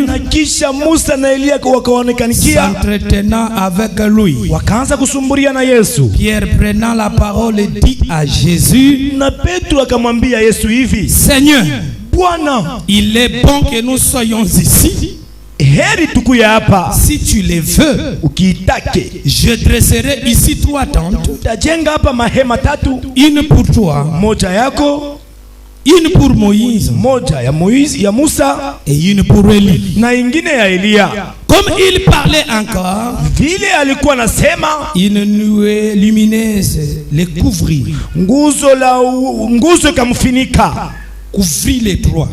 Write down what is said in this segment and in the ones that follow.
Na kisha Musa na Elia wakaonekanikia, s'entretenant avec lui. wakaanza kusumburia na Yesu. Pierre prenant la parole dit à Jésus, Na Petro akamwambia Yesu hivi, Seigneur, Bwana, il est bon que nous soyons ici. heri tukuya hapa. Si tu le veux, Ukiitake, je dresserai ici 3 tentes. tajenga hapa mahema 3, Une pour toi, moja yako, une pour Moïse moja ya Moizi, ya Musa, et une pour Élie. na ingine ya Elia. Comme il parlait encore, Vile alikuwa nasema, une nuée lumineuse les couvrit, nguzo ikamfunika, couvrit les 3.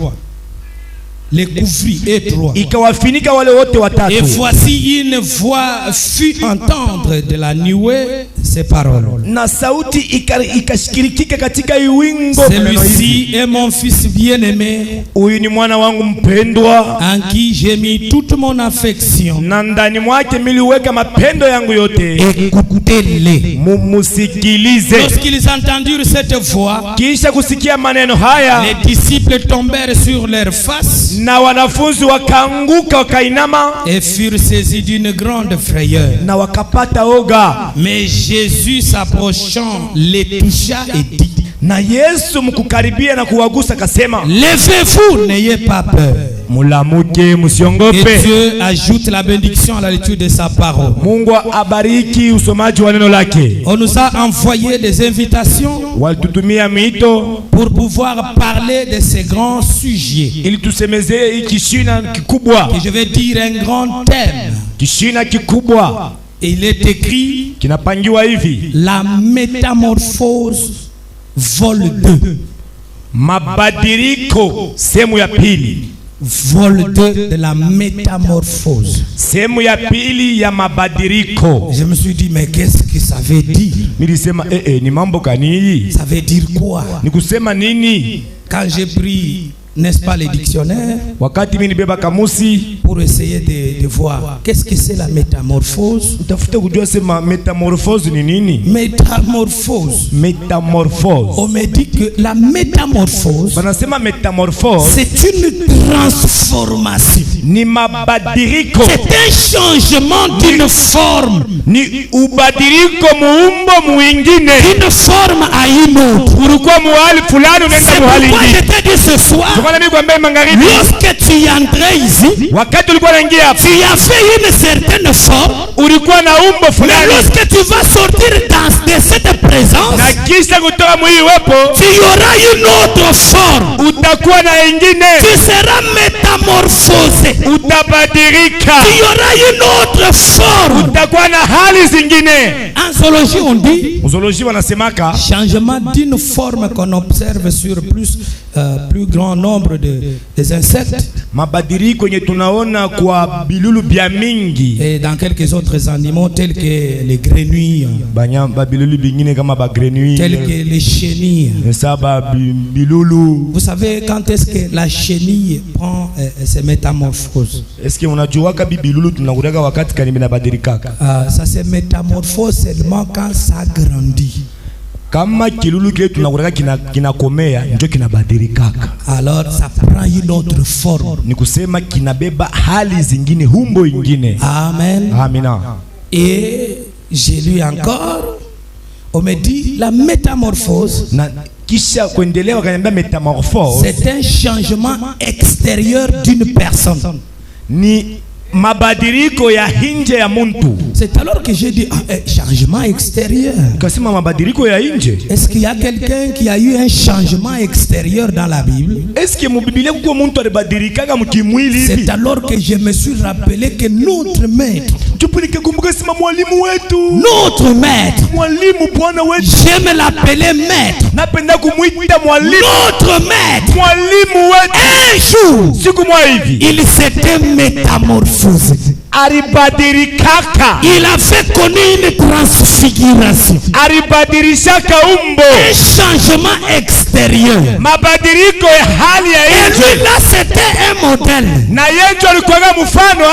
Les couvrit et 3. ikawafinika wale wote Et watatu. voici une voix fut entendre de la nuée ces paroles. Na sauti ikashikirikika katika iwingo. Celui-ci est mon fils bien-aimé, Huyu ni mwana wangu mpendwa, en qui j'ai mis toute mon affection. na ndani mwake miliweka mapendo yangu yote. Écoutez-les. Mumusikilize. Lorsqu'ils entendirent cette voix, Kisha kusikia maneno haya, les disciples tombèrent sur leur face na wanafunzi wakaanguka wakainama, et furent saisis d'une grande frayeur. na wakapata oga. Mais Jésus s'approchant les toucha et dit, Na Yesu mkukaribia na kuwagusa kasema, levez-vous, n'ayez pas peur. mulamuke, Et msiongope. Dieu ajoute la bénédiction à la lecture de sa parole. Mungu abariki usomaji wa neno lake. On nous a envoyé des invitations Walitutumia miito pour pouvoir parler de ces grands sujets. ili tusemezee hii kishina kikubwa. Et je vais dire un grand thème. Kishina kikubwa Et il est écrit kinapangiwa hivi: la métamorphose vol 2. mabadiliko, sehemu ya pili. Vol 2 de la métamorphose. Sehemu ya pili ya mabadiliko. Je me suis dit, mais qu'est-ce que ça veut dire? Nilisema ni mambo kani? Ça veut dire quoi? Ni kusema nini? Quand j'ai pris, n'est-ce pas, les dictionnaires Wakati mimi nibeba kamusi pour essayer de voir qu'est-ce que c'est la métamorphose. utafuta kujua sema metamorphose ni nini? Métamorphose. Metamorphose. On me dit que la métamorphose, Wanasema metamorphose c'est une transformation. ni mabadiliko, C'est un changement d'une forme, ni ubadiliko muumbo mwingine. d'une forme à une autre. Ulikuwa muhali fulani unaenda C'est muhali pourquoi ingine. je t'ai dit ce soir, Tukana mimi kwambia magharibi, lorsque tu entrais ici, wakati ulikuwa unaingia hapa tu avais une certaine forme, ulikuwa na umbo mais fulani, lorsque tu vas sortir de cette présence, na kisha kutoka mwili wepo tu auras une autre forme. utakuwa na ingine, Tu seras métamorphosé. utabadilika, Tu auras une autre forme. utakuwa na hali zingine. En zoologie, on dit Uzoloji wanasemaka changement d'une forme qu'on observe sur plus grand nombre des insectes mabadiliko yenye tunaona kwa bilulu bya mingi, et dans quelques autres animaux tels que les grenouilles, banyamba bilulu bingine kama ba grenouille, tels que les chenilles. saba bilulu. Vous savez quand est-ce que la chenille prend ses métamorphoses? Est-ce que unajua kabi bilulu tunakutaka wakati kani binabadilika? Ça se métamorphose seulement quand ça grandit. Kama kilulu kile tunakutaka kinakomea ndio kinabadilika. Alors ça prend une autre forme. Ni kusema kinabeba hali zingine, humbo ingine. Amen. Amina. Et j'ai lu encore, on me dit la métamorphose, Na kisha kuendelea wakaniambia metamorphose c'est un changement extérieur d'une personne. ni mabadiliko ya nje ya muntu. C'est alors que j'ai dit changement extérieur. Kasema mabadiliko ya nje. Est-ce qu'il y a quelqu'un qui a eu un changement extérieur dans la Bible? Est-ce que mubiblia kuko muntu alibadilika mkimwili hivi? C'est alors que je me suis rappelé que notre maître, Kumbuka sema mwalimu wetu. notre maître, Mwalimu bwana wetu. j'aime l'appeler maître, Napenda kumuita mwalimu. notre maître, Mwalimu wetu. un jour, Siku moja hivi il s'était métamorphosé. alibadilika. Il avait connu une transfiguration, Alibadilishaka umbo. un changement extérieur. Mabadiliko ya hali ya Et nje. lui là, c'était un modèle. Na yetu alikuwa mfano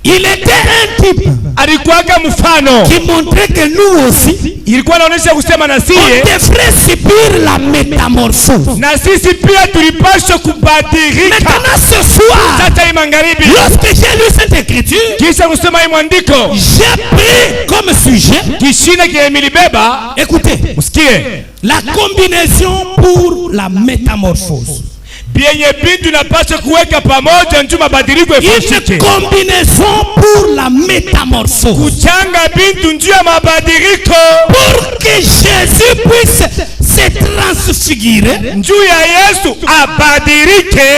Il était un type. alikuwaka mfano qui montrait que nous aussi ilikuwa inaonyesha kusema na on sie devrait subir la métamorphose. na sisi pia tulipaswa kubadilika. Maintenant ce soir, Sasa hii magharibi lorsque j'ai lu cette écriture, kisha kusema hii mwandiko j'ai pris comme sujet, kishina kiemilibeba, écoutez, msikie la combinaison pour la métamorphose. bienye bintu napaswa kuweka pamoja njuma mabadiliko Une ifanyike. combinaison pour la métamorphose. Kuchanga bintu njuu ya mabadiliko Pour que Jésus puisse se transfigurer, njuu ya Yesu abadilike,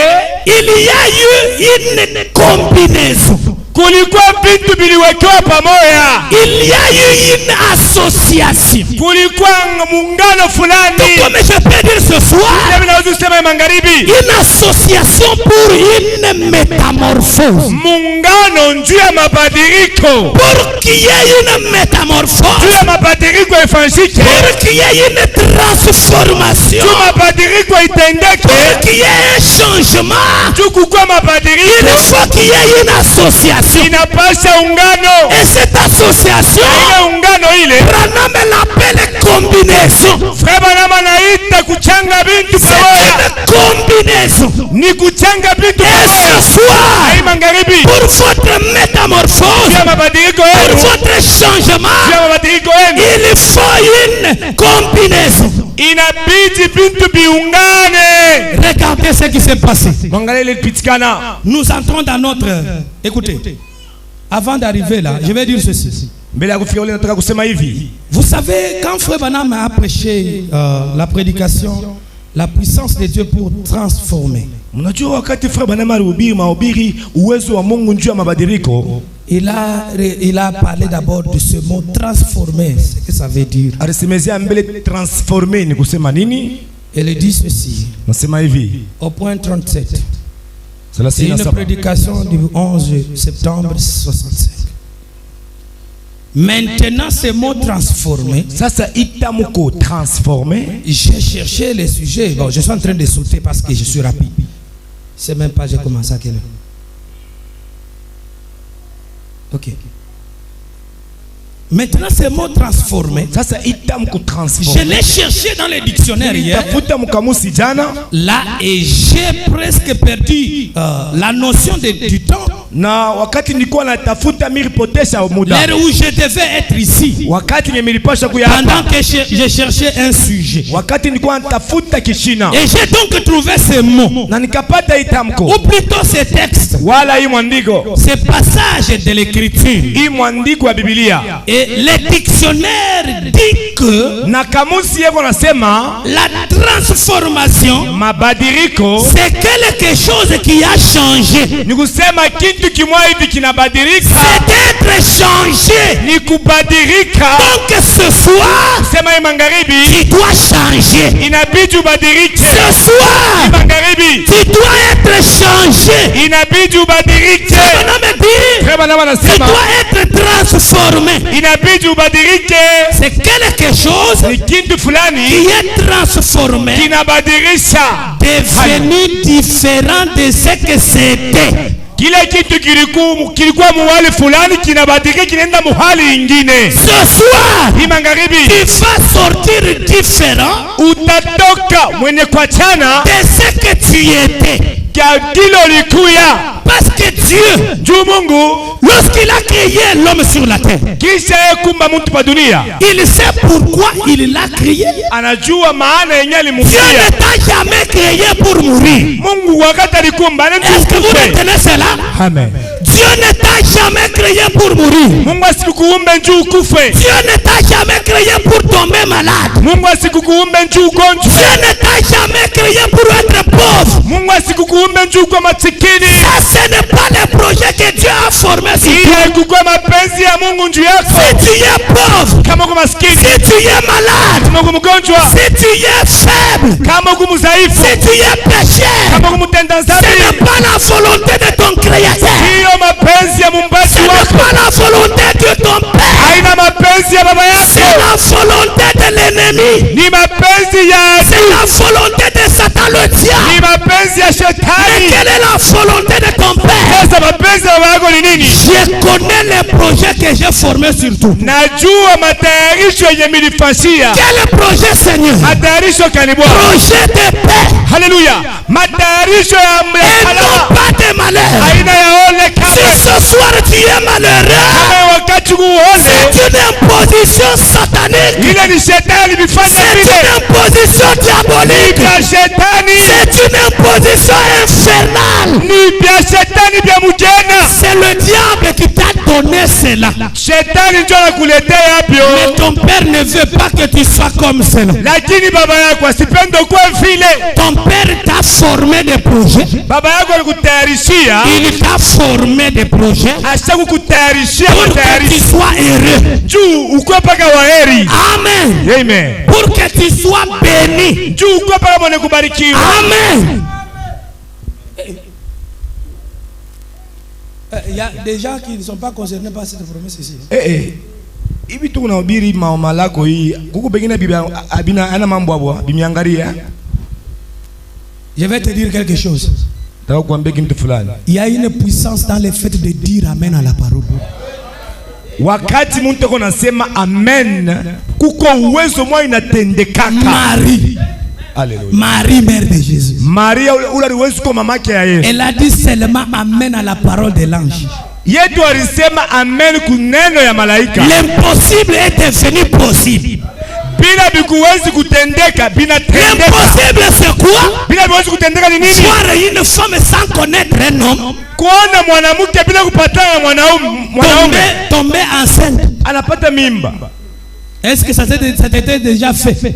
il y a eu une combinaison. kulikuwa bintu biliwekewa pamoja, Il y a eu une association. kulikuwa muungano fulani. Comme je peux dire ce soir, Mimi naweza kusema magharibi une association pour une métamorphose. muungano njuu ya mabadiliko, Pour qu'il y ait une njuu métamorphose, ya mabadiliko ifanyike, pour qu'il y ait une transformation, njuu mabadiliko itendeke, pour qu'il y ait un changement, njuu kukuwa mabadiliko il faut qu'il y ait une association. inapasha ungano. Et cette association, Ile ungano ile Branham l'appelle combinaison. Frère Branham anaita kuchanga bintu C'est pamoja, une combinaison. ni kuchanga bintu Et pamoja. ce soir, Hii magharibi pour votre métamorphose, ya mabadiliko pour yenu, votre changement, ya mabadiliko yenu il faut une combinaison. inabidi bintu biungane. Regardez ce qui s'est passé. Mwangalie ile pitikana. Nous entrons dans notre... Écoutez, avant d'arriver là, je vais dire ceci. Mbele ya kufika ule nataka kusema hivi. Vous savez, quand Frère Branham a prêché la prédication, la puissance de Dieu pour transformer, Mnajua wakati Frère Branham alihubiri mahubiri uwezo wa Mungu njuu ya mabadiliko, il a parlé d'abord de ce mot transformer, ce que ça veut dire. alisemezea mbele transformer ni kusema nini? Il dit ceci, Nasema hivi. au point 37. C'est 37. une prédication du 11 septembre 65. Maintenant, ce mot transformer, Sasa itamuko transformer. j'ai cherché les sujets. Bon, je suis en train de sauter parce que je suis rapide. C'est même pas j'ai commencé à quelle heure. Ok. Maintenant, ce mot transformer, Sasa itamuko je transformer. l'ai cherché dans les dictionnaires hier. Tafuta mukamusi jana Là, et j'ai presque perdu la notion du temps. na wakati nilikuwa natafuta milipotesha muda. L'heure où je devais être ici. Wakati nilipasha kuya hapa. Pendant que je cherchais un sujet. Wakati nilikuwa natafuta kishina. Et j'ai donc trouvé ce mot. Na nikapata itamko. Ou plutôt ce texte. Wala hii mwandiko. Ce passage de l'écriture. Hii mwandiko ya Biblia. Et le dictionnaire dit que Na kamusi yako nasema la transformation, mabadiliko c'est quelque chose qui a changé. ni kusema kitu kimwa hivi kinabadilika. C'est d'être changé. Ni kubadilika. Donc ce soir, Sema hii magharibi tu dois changer. inabidi ubadilike. Ce soir, Magharibi tu dois être changé. inabidi ubadilike. On me dit, Kama nama tu nasema dois être transformé. inabidi ubadilike. C'est quelque chose Ni kitu qui fulani est transformé, kinabadilisha, devenu différent de ce que c'était. kile kitu kilikuwa muhali fulani kinabadilika kinaenda muhali ingine. Ce soir, Hii magharibi tu vas sortir différent utatoka mwenye kuachana de ce que tu étais. kwa kile ulikuya. Parce que Dieu, Juu Mungu lorsqu'il a créé l'homme sur la terre, kisha yeye kumba mtu pa dunia, il sait pourquoi il l'a créé. anajua maana yenye Dieu alimuumba. ne t'a jamais créé pour mourir. Mungu wakati alikumba Est-ce que vous retenez cela? Amen. Dieu ne t'a jamais créé pour mourir. Mungu asikukuumbe njuu ukufe. Dieu ne t'a jamais créé pour tomber malade. Mungu asikukuumbe njuu ugonjwe. Dieu ne t'a jamais créé pour être pauvre. Mungu asikukuumbe njuu kwa masikini. Ça, ce n'est pas le projet que Dieu a formé sur toi. Ile kukua mapenzi ya Mungu njuu yako. Si tu es pauvre, Kama uko maskini, si tu es malade, kama uko mgonjwa, si tu es faible, kama uko mdhaifu, si tu es pécheur, kama uko mtenda ce dhambi, n'est pas la volonté de ton créateur. hiyo mapenzi ya muumbaji Ce n'est wako. pas la volonté de ton père. Haina mapenzi ya baba C'est yako. la volonté de l'ennemi. Ni mapenzi ya C'est la volonté de Satan le ni diable. mapenzi ya Mais shetani. quelle est la volonté de ton père? Sasa mapenzi ya baba yako ni nini? Je connais les projets que j'ai formés sur tout. Najua matayarisho yenye milifashia. Quel projet, Seigneur? Matayarisho kani Bwana. Projet de paix. Haleluya. Matayarisho ya Et non pas de malheur. aina ya ole Si kama. ce soir tu es malheureux, Kama wakati kuone. c'est une imposition satanique. Ile ni shetani bifanya C'est vile. une imposition diabolique. Bya shetani. C'est une imposition infernale. Ni bya shetani bya mujena. C'est le diable qui t'a donné cela. Shetani ndio anakuletea hapyo. Mais ton père ne veut pas que tu sois comme cela. Lakini baba yako asipende kuwa vile. Ton père t'a formé des projets. Baba yako alikutayarishia. Il t'a formé des projets Ashakukutayarishia pour que tu matayarisho. sois heureux. Juu ukuwe paka waheri. Amen. Amen. Pour que tu sois béni. Juu ukuwe paka mwenye kubarikiwa. Amen. Il y a des gens qui ne sont pas concernés par cette promesse ici. Hivi tu unahubiri maoma lako hii. Kuku pengine bibi abina ana mambo hapo. Bimiangalia. Je vais te dire quelque chose. Nataka kuambia kitu fulani. Il y a une puissance dans le fait de dire amen à la parole. Wakati mtu ako nasema amen, kuko uwezo mwa inatendekaka. Marie. Alléluia. Marie, mère de Jésus. Maria ule aliwezi kuwa mamake ya Yesu. Elle a dit seulement amen à la parole de l'ange. Yetu alisema amen kuneno ya malaika. L'impossible est devenu possible. Bila bikuwezi kutendeka, binatendeka. L'impossible c'est quoi? Bila biwezi kutendeka ni nini? Voir une femme sans connaître un homme. Kuona mwanamke bila kupatana na mwanaume. Tomber enceinte. Anapata mimba. Est-ce que ça t'était déjà fait? C'était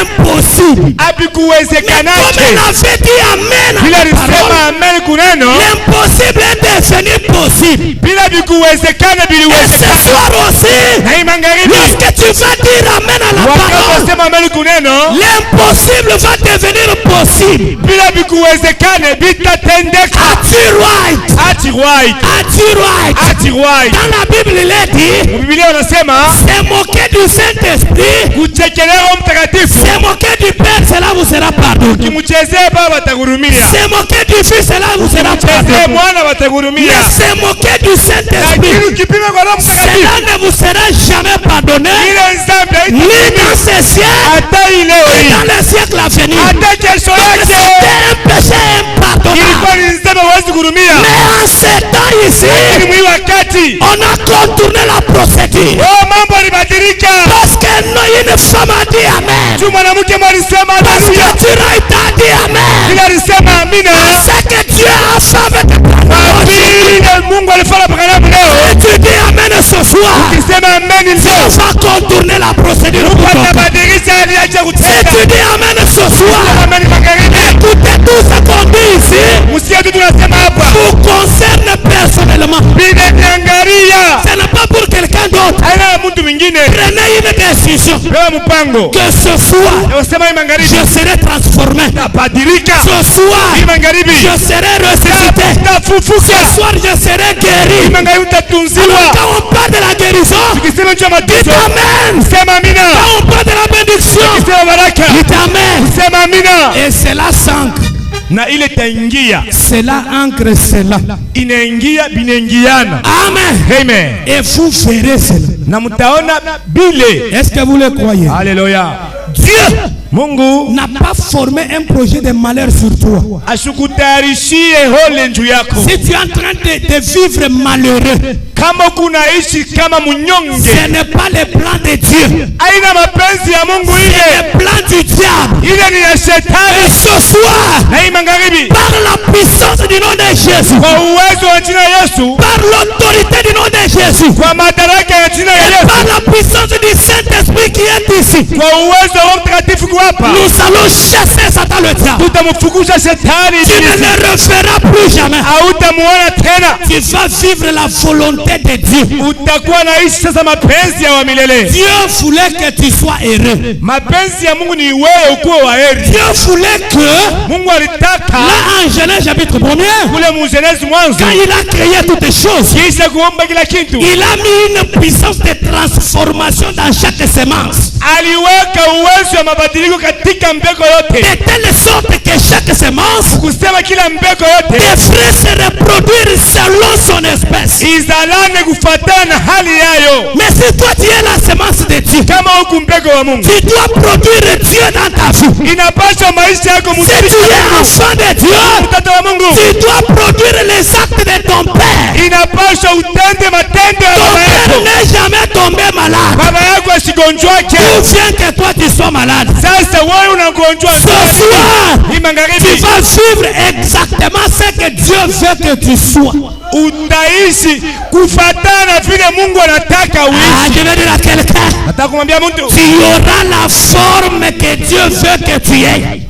impossible. Abikuwezekanaje? Comme elle avait dit amen Bila à la parole, alisema amen kuneno. l'impossible est devenu possible. Bila bikuwezekana Et ce biliwezekana. soir aussi, Na hii magharibi. lorsque tu vas dire amen à la Wakati parole, wasema amen kuneno. l'impossible va devenir possible. Bila bikuwezekane bitatendeka. As-tu right? Ati right. As-tu right? Ati right. Dans la Bible, il est dit, Biblia wanasema c'est moquer du Saint-Esprit, kuchekelea Roho Mtakatifu. c'est moquer du Père, cela vous sera pardonné. Kimchezee Baba atagurumia. C'est moquer du Fils, cela vous sera Chezee pardonné. Mwana watagurumia. Mais c'est moquer du Saint-Esprit, Lakini ukipima kwa Roho Mtakatifu, cela ne vous sera jamais pardonné, ile nzambe ni dans ce siècle, hata ile ni hii. dans le siècle à venir. Hata kesho C'était yake un péché impardonnable. ilikuwa ni nzambe hawezi kurumia. Mais en ce temps ici, Lakini mwi wakati on a contourné la procédure. mambo yalibadilika. Parce que non, une femme a dit amen. Tu mwanamke alisema Parce que haleluya. tu as dit amen. Bila alisema amina. C'est que Dieu a fait avec ta Vile Mungu alifanya pakana leo. Et tu dis amen ce soir. Ukisema amen On ndio. va contourner la procédure. pour toi. Atabadilisha hali yake Et kutenda. tu dis amen ce soir. Amen magharibi. Écoutez tout ce qu'on dit ici. Msikie tu tunasema hapa. Vous concerne personnellement. Bila niangalia. Ce n'est pas pour quelqu'un d'autre. Haina mtu mwingine. Prenez une décision. Pewa mpango. Que ce soir, Wasema hii magharibi. je serai transformé. Tabadilika. Ce soir, Hii magharibi. je serai ressuscité. Tafufuka. Ce soir, je serai Hii guéri. magharibi Alors, utatunziwa. quand on parle de la guérison, Tukisema cha dites matizo. amen. Sema amina. Quand on parle de la bénédiction, Sema baraka. dites amen. Sema amina. Et cela s'ancre. Na ile itaingia. Cela ancre cela. Inaingia binaingiana. Amen. Amen. Et vous verrez cela. Na mtaona bile. Est-ce que vous le croyez? Alléluia. Dieu Mungu n'a pas formé un projet de malheur sur toi. ashukutayarishie hole njuu yako. Si tu es en train de vivre malheureux, Kama kunaishi kama munyonge, ce n'est pas le plan de Dieu. aina mapenzi ya Mungu C'est ile. le plan du diable. Ile ni ya Et shetani. ce soir, Na hii magharibi. par la puissance du nom de Jésus, Kwa uwezo wa jina la Yesu. par l'autorité du nom de Jésus, Kwa madaraka ya jina la et Yesu. par la puissance du Saint-Esprit qui est ici, Kwa uwezo wa Roho Mtakatifu kuwapa. nous allons chasser Satan le diable. Tutamfukuza shetani. Tu ne le reverras plus jamais. Hautamuona tena. Tu vas vivre la volonté de Dieu. Utakuwa naishi sasa mapenzi ya wa milele. Dieu voulait que tu sois heureux. Mapenzi ya Mungu ni wewe ukuwe wa heri. Dieu voulait que, Mungu alitaka là en Genèse chapitre 1er, kule Mgenezi mwanzo, quand il a créé toutes choses, kisha kuomba kila kitu, il a mis une puissance de transformation dans chaque semence. aliweka uwezo wa mabadiliko liko katika mbeko yote, de telle sorte que chaque semence kusema kila mbeko yote devrait se reproduire selon son espèce. izalane kufuatana na hali yayo. Mais si toi tu es la semence de Dieu, Kama huku mbeko wa Mungu, tu dois produire Dieu dans ta vie. inapaswa maisha yako Si tu es enfant de Dieu, mtoto wa Mungu, tu dois produire les actes de ton père. inapaswa utende matendo ya Ton baba père yako. n'est jamais tombé malade. Baba yako asigonjwake. D'où vient que toi tu sois malade? Sasa wewe unagonjwa, Ce soir, ni tu magharibi, vas vivre exactement ce que Dieu veut que tu sois. utaishi kufuatana na vile Mungu anataka Ah, uishi. je vais dire à quelqu'un, Nataka kumwambia mtu, tu auras la forme que Dieu veut que tu aies.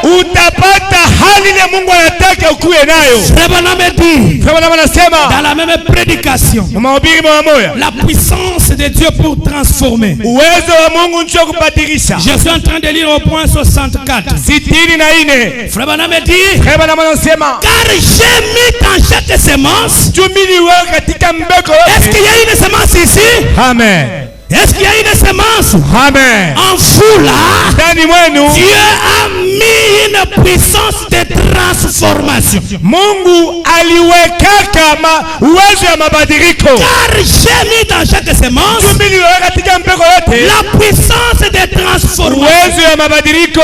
utapata hali ile Mungu anataka ukuwe nayo. Frère Branham dit, Kama dans anasema la même prédication, mahubiri moja, la puissance de Dieu pour transformer. uwezo wa Mungu ndio kubadilisha. Je suis en train de lire au point 64. 64. Frère Branham dit, Kama anasema car j'ai mis dans chaque semence. tumili wewe katika mbeko Est-ce qu'il yote. y a une semence ici? Amen. Est-ce qu'il y a une semence? Amen. En vous là, Ndani mwenu Dieu a mis une puissance de transformation. Mungu aliwekaka uwezo ya mabadiliko. Car j'ai mis dans chaque semence Tumili wewe katika mbeko yote la puissance de transformation uwezo ya mabadiliko,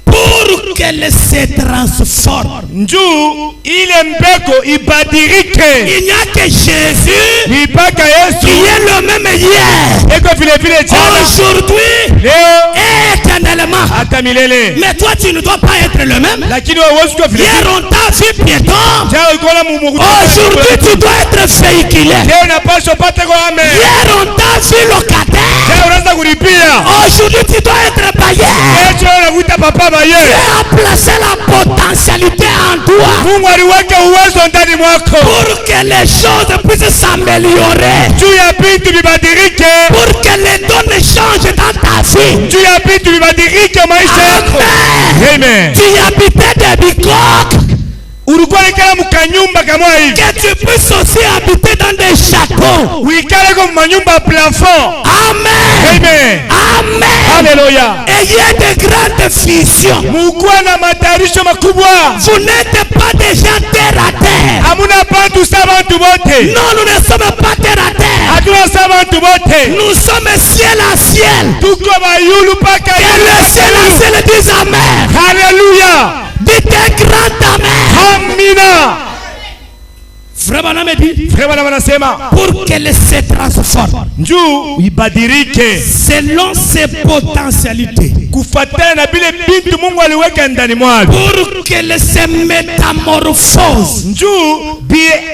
pour qu'elle se transforme. njuu ile mbeko ibadilike. Il n'y a que Jésus Ni mpaka Yesu qui est le même hier, eko vile vile jana, aujourd'hui leo et éternellement. hata milele. Mais toi, tu ne dois pas être le même. Lakini wewe huwezi kuwa vile Hier, vile. on t'a vu piéton. Jana ulikuwa na Mungu. Aujourd'hui, tu dois être véhiculé. Leo unapaswa upate kwa ame. Hier, on t'a vu locataire. Leo unaanza kulipia. Aujourd'hui, tu dois être bailleur. Kesho unakuita papa baye. Dieu a placé la potentialité en toi Mungu aliweka uwezo ndani mwako. pour que les choses puissent s'améliorer. Juu ya vitu vibadilike. Pour que les données changent dans ta vie. Juu ya vitu vibadilike maisha yako. Amen. Amen. Tu habitais des bicoques. Ulikuwa nikala mkanyumba kama hivi. Que tu puisses aussi habiter dans des châteaux. Uikale kwa manyumba plafond. Amen. Amen. Amen. Hallelujah. Ayez de grandes visions. Mukuwa na matayarisho makubwa. Vous n'êtes pas des gens terre à terre. Hamuna bantu sa bantu bote. Non, nous ne sommes pas terre à terre. Hatuna sa bantu bote. Nous sommes ciel à ciel. Tuko bayulu paka Que le ciel à ciel dise Amen. Hallelujah. Dites un grand Amen. Amina. Frère Branham dit, Frère wanasema pour qu'elle se transforme njuu ibadilike selon ses potentialités. kufuatana na vile bintu Mungu aliweka ndani mwako. Pour qu'elle se métamorphose. Njuu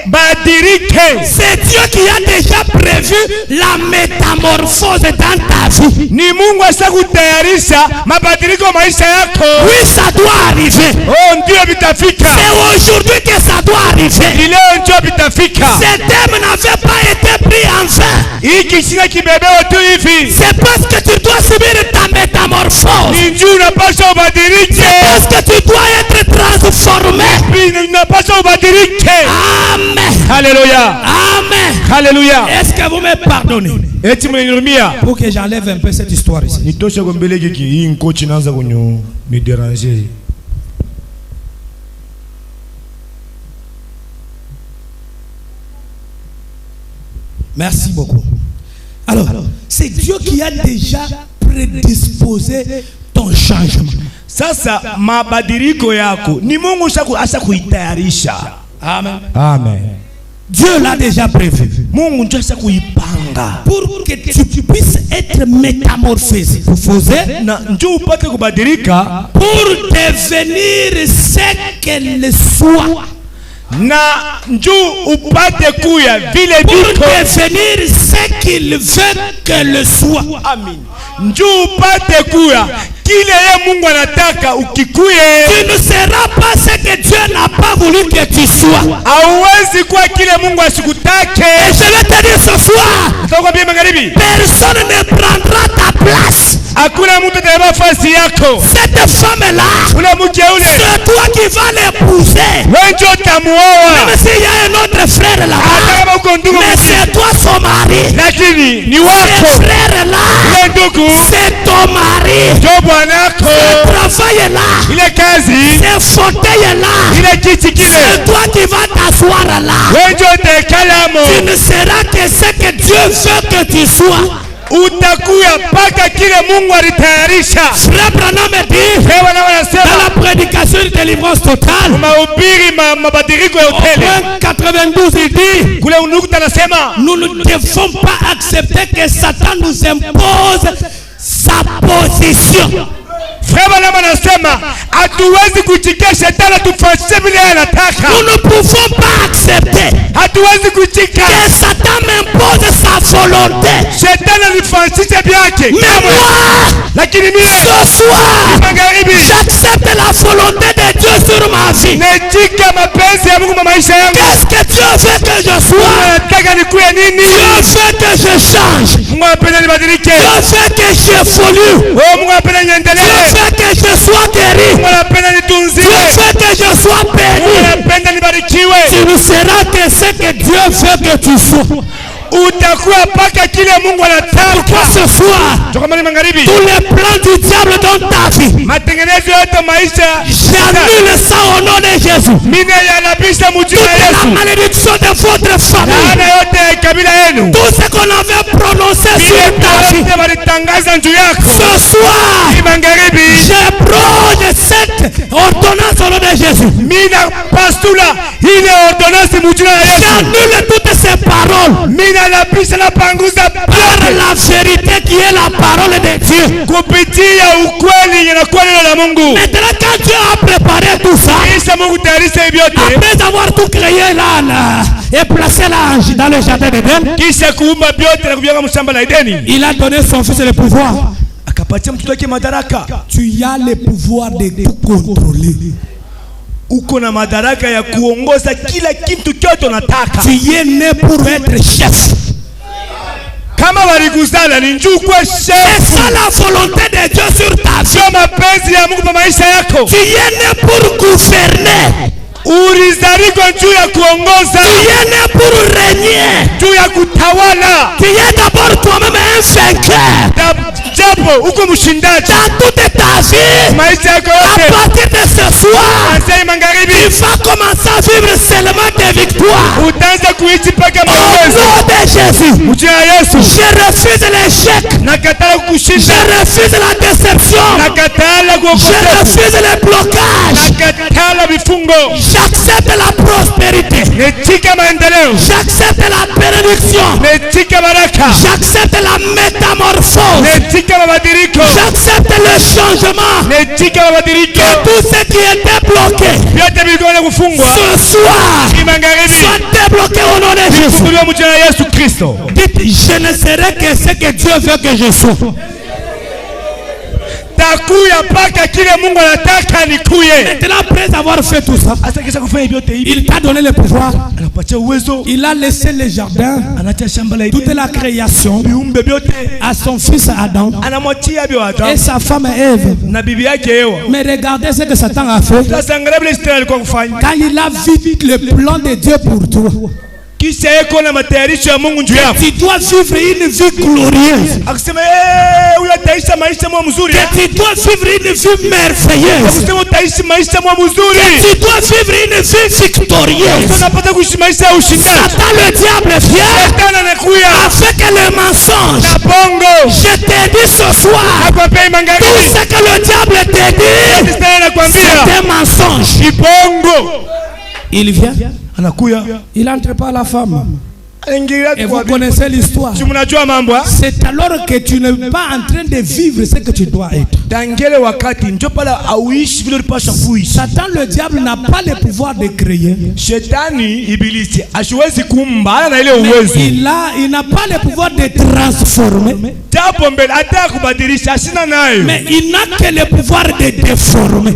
badilike. C'est Dieu qui a déjà prévu la métamorphose dans ta vie. Ni Mungu ashakutayarisha mabadiliko maisha yako. Oui, ça doit arriver. Oh, ndio vitafika. C'est aujourd'hui que ça doit arriver. Ni leo ndio vitafika. Ces thèmes n'avaient pas été pris en vain. Hiki sina kibebewa tu hivi. C'est parce que tu dois subir ta métamorphose. Ni njuu unapaswa ubadilike. Parce que tu dois être transformé. Unapaswa ubadilike. Amen. Hallelujah. Amen. Hallelujah. Est-ce que vous me pardonnez? Eti mwenirumia. Pour que j'enlève un peu cette histoire ici. Nitoshe kwa mbele hiki hii nkochi naanza kunyo me déranger. Merci beaucoup. Alors, c'est Dieu qui a déjà prédisposé ton changement. Sasa mabadiliko yako ni Mungu ashakuitayarisha. Amen. Amen. Dieu l'a déjà prévu. Mungu ndio ashakuipanga. Pour que tu puisses être métamorphosé. Na njoo upate kubadilika. Pour devenir ce qu'elle soit. Na njoo upate kuya vile Pour viko. devenir ce qu'il veut qu'elle soit. Amen. Njoo upate kuya kile ye Mungu anataka ukikuye. Tu ne seras pas ce que Dieu n'a pas voulu que tu sois. Hauwezi kuwa kile Mungu asikutake. Et je vais te dire ce soir, Atakwambia magharibi, personne ne prendra ta place. hakuna mtu atabeba nafasi yako. Cette femme-là, Ule mke ule, c'est toi qui vas l'épouser. wewe ndio utamuoa. Même s'il y a un autre frère Hata là-bas, kama uko ndugu mais c'est toi son mari. lakini ni Ce wako. frère-là, Ule ndugu c'est ton mari. ndio bwanako. Ce travail-là, Ile kazi, ce fauteuil-là, ile kiti kile, c'est toi qui vas t'asseoir là. wewe ndio utakalamo. Tu ne seras que ce que Dieu veut que tu sois. Utakuya paka kile Mungu alitayarisha. Frère Branham dit, Hewa na dans wanasema la prédication de délivrance totale, mahubiri mabadiliko ya au hoteli. point 92, il dit, Kule undugu anasema nous ne devons pas accepter que Satan nous impose sa position. Frère Branham anasema hatuwezi kuchikia shetani tufanye vile anataka. Nous ne pouvons pas accepter Hatuwezi kuchika que Satan m'impose sa volonté. shetani alifanyisha vyake. Mais moi, Lakini mimi ce soir, magharibi j'accepte la volonté de Dieu sur ma vie. najika mapenzi ya Mungu kwa maisha yangu. Qu'est-ce que Dieu veut que je sois? Anataka nikuwe nini? Dieu veut que je change. Mungu anapenda nibadilike. Dieu veut que j'évolue. Oh, Mungu anapenda Dieu niendelee. veut que je sois guéri. Mungu anapenda Dieu nitunziwe. veut que je sois Mungu béni. anapenda nibarikiwe. Tu ne seras que ce que Dieu veut que tu sois. Utakuwa paka kile Mungu anataka. Pourquoi ce soir, Tokamani magharibi, tous les plans du diable dans ta vie, matengenezo yote maisha j'annule ça au nom de Jésus. mimi yanabisha mjina Toute la Yesu. malédiction de votre famille, Laana yote ya kabila yenu. tout ce qu'on avait prononcé Vile sur ta vie, wote walitangaza juu yako. ce soir, Ni magharibi, je prône cette ordonnance au nom de Jésus. mimi na pastula ile ordonance mjina ya Yesu. J'annule toutes ces paroles Mimi nabisha na panguza par la vérité qui est la parole de Dieu. kupitia ukweli inakuwa neno la Mungu. Maintenant, quand Dieu a préparé tout ça, Kisha Mungu tayarisha hivi yote. après avoir tout créé là, et placé là dans le jardin d'Éden, Kisha kuumba vyote na kuviweka mshamba la Edeni. il a donné son fils le pouvoir. Akapatia mtoto wake madaraka. Tu as le pouvoir de tout contrôler. Uko na madaraka ya kuongoza kila kitu chote unataka. Tu es né pour être chef. Kama waliguzana ni njoo kwa C'est chef. ça la volonté de Dieu sur ta vie. Sio mapenzi ya Mungu kwa maisha yako. Tu es né pour gouverner. Ulizaliwa juu ya kuongoza, Tu es né pour régner. juu ya kutawala. Tu es d'abord toi-même un vainqueur. Japo uko mshindaji Dans toute ta vie, maisha yako à yote. partir de ce soir, Anzai magharibi tu vas commencer à vivre seulement des victoires. utaanza kuishi paka Au mapenzi. nom de Jésus, Mjina Yesu je refuse l'échec. nakatala Je kukushinda. refuse la déception. Nakatala Je kuokolewa. refuse les blocages. Nakatala vifungo. J'accepte la prospérité. Netika maendeleo. J'accepte la bénédiction. Netika baraka. J'accepte la métamorphose. Netika mabadiliko. J'accepte le changement. Netika mabadiliko. Que tout ce qui était bloqué Vyote vilikuwa na kufungwa. ce soir Ni magharibi. soit débloqué au nom de Jésus. Kufunguliwa mjina Yesu Kristo. Dites, je ne serai que ce que Dieu veut que je sois. Takuya paka kile Mungu anataka nikuye. Maintenant, après avoir fait tout ça, Hasa kisha kufanya vyote hivi, il t'a donné le pouvoir. anapatia uwezo, Il a laissé le jardin, anatia shamba la toute Edeni, la création viumbe vyote, à son fils Adam anamwachia vyo et Adamu sa femme Ève. na bibi yake Ewa. Mais regardez ce que Satan a fait Sasa angalia vile Shetani alikuwa kufanya. quand il a vu le plan de Dieu pour toi. Kisha yeko na matayarisho ya Mungu juu yako. Tu dois vivre une vie glorieuse. Akisema huyo ataishi maisha mwa mzuri. Que tu dois vivre une vie merveilleuse. Akisema utaishi maisha mwa mzuri. Tu dois vivre une vie victorieuse. Tunapata kuishi maisha ya ushindani. Satan, le diable vient Shetani anakuya avec le mensonge. na bongo. Je te dis ce soir, Akwambia tout magharibi. ce que le diable te dit, Shetani anakuambia c'est un mensonge. ni bongo. Il vient, Anakuya il entre par la femme. Et vous connaissez l'histoire. C'est alors que tu n'es pas en train de vivre ce que tu dois être. Satan, le diable, n'a pas le pouvoir de créer. Mais il n'a pas le pouvoir de transformer. Mais il n'a que le pouvoir de déformer.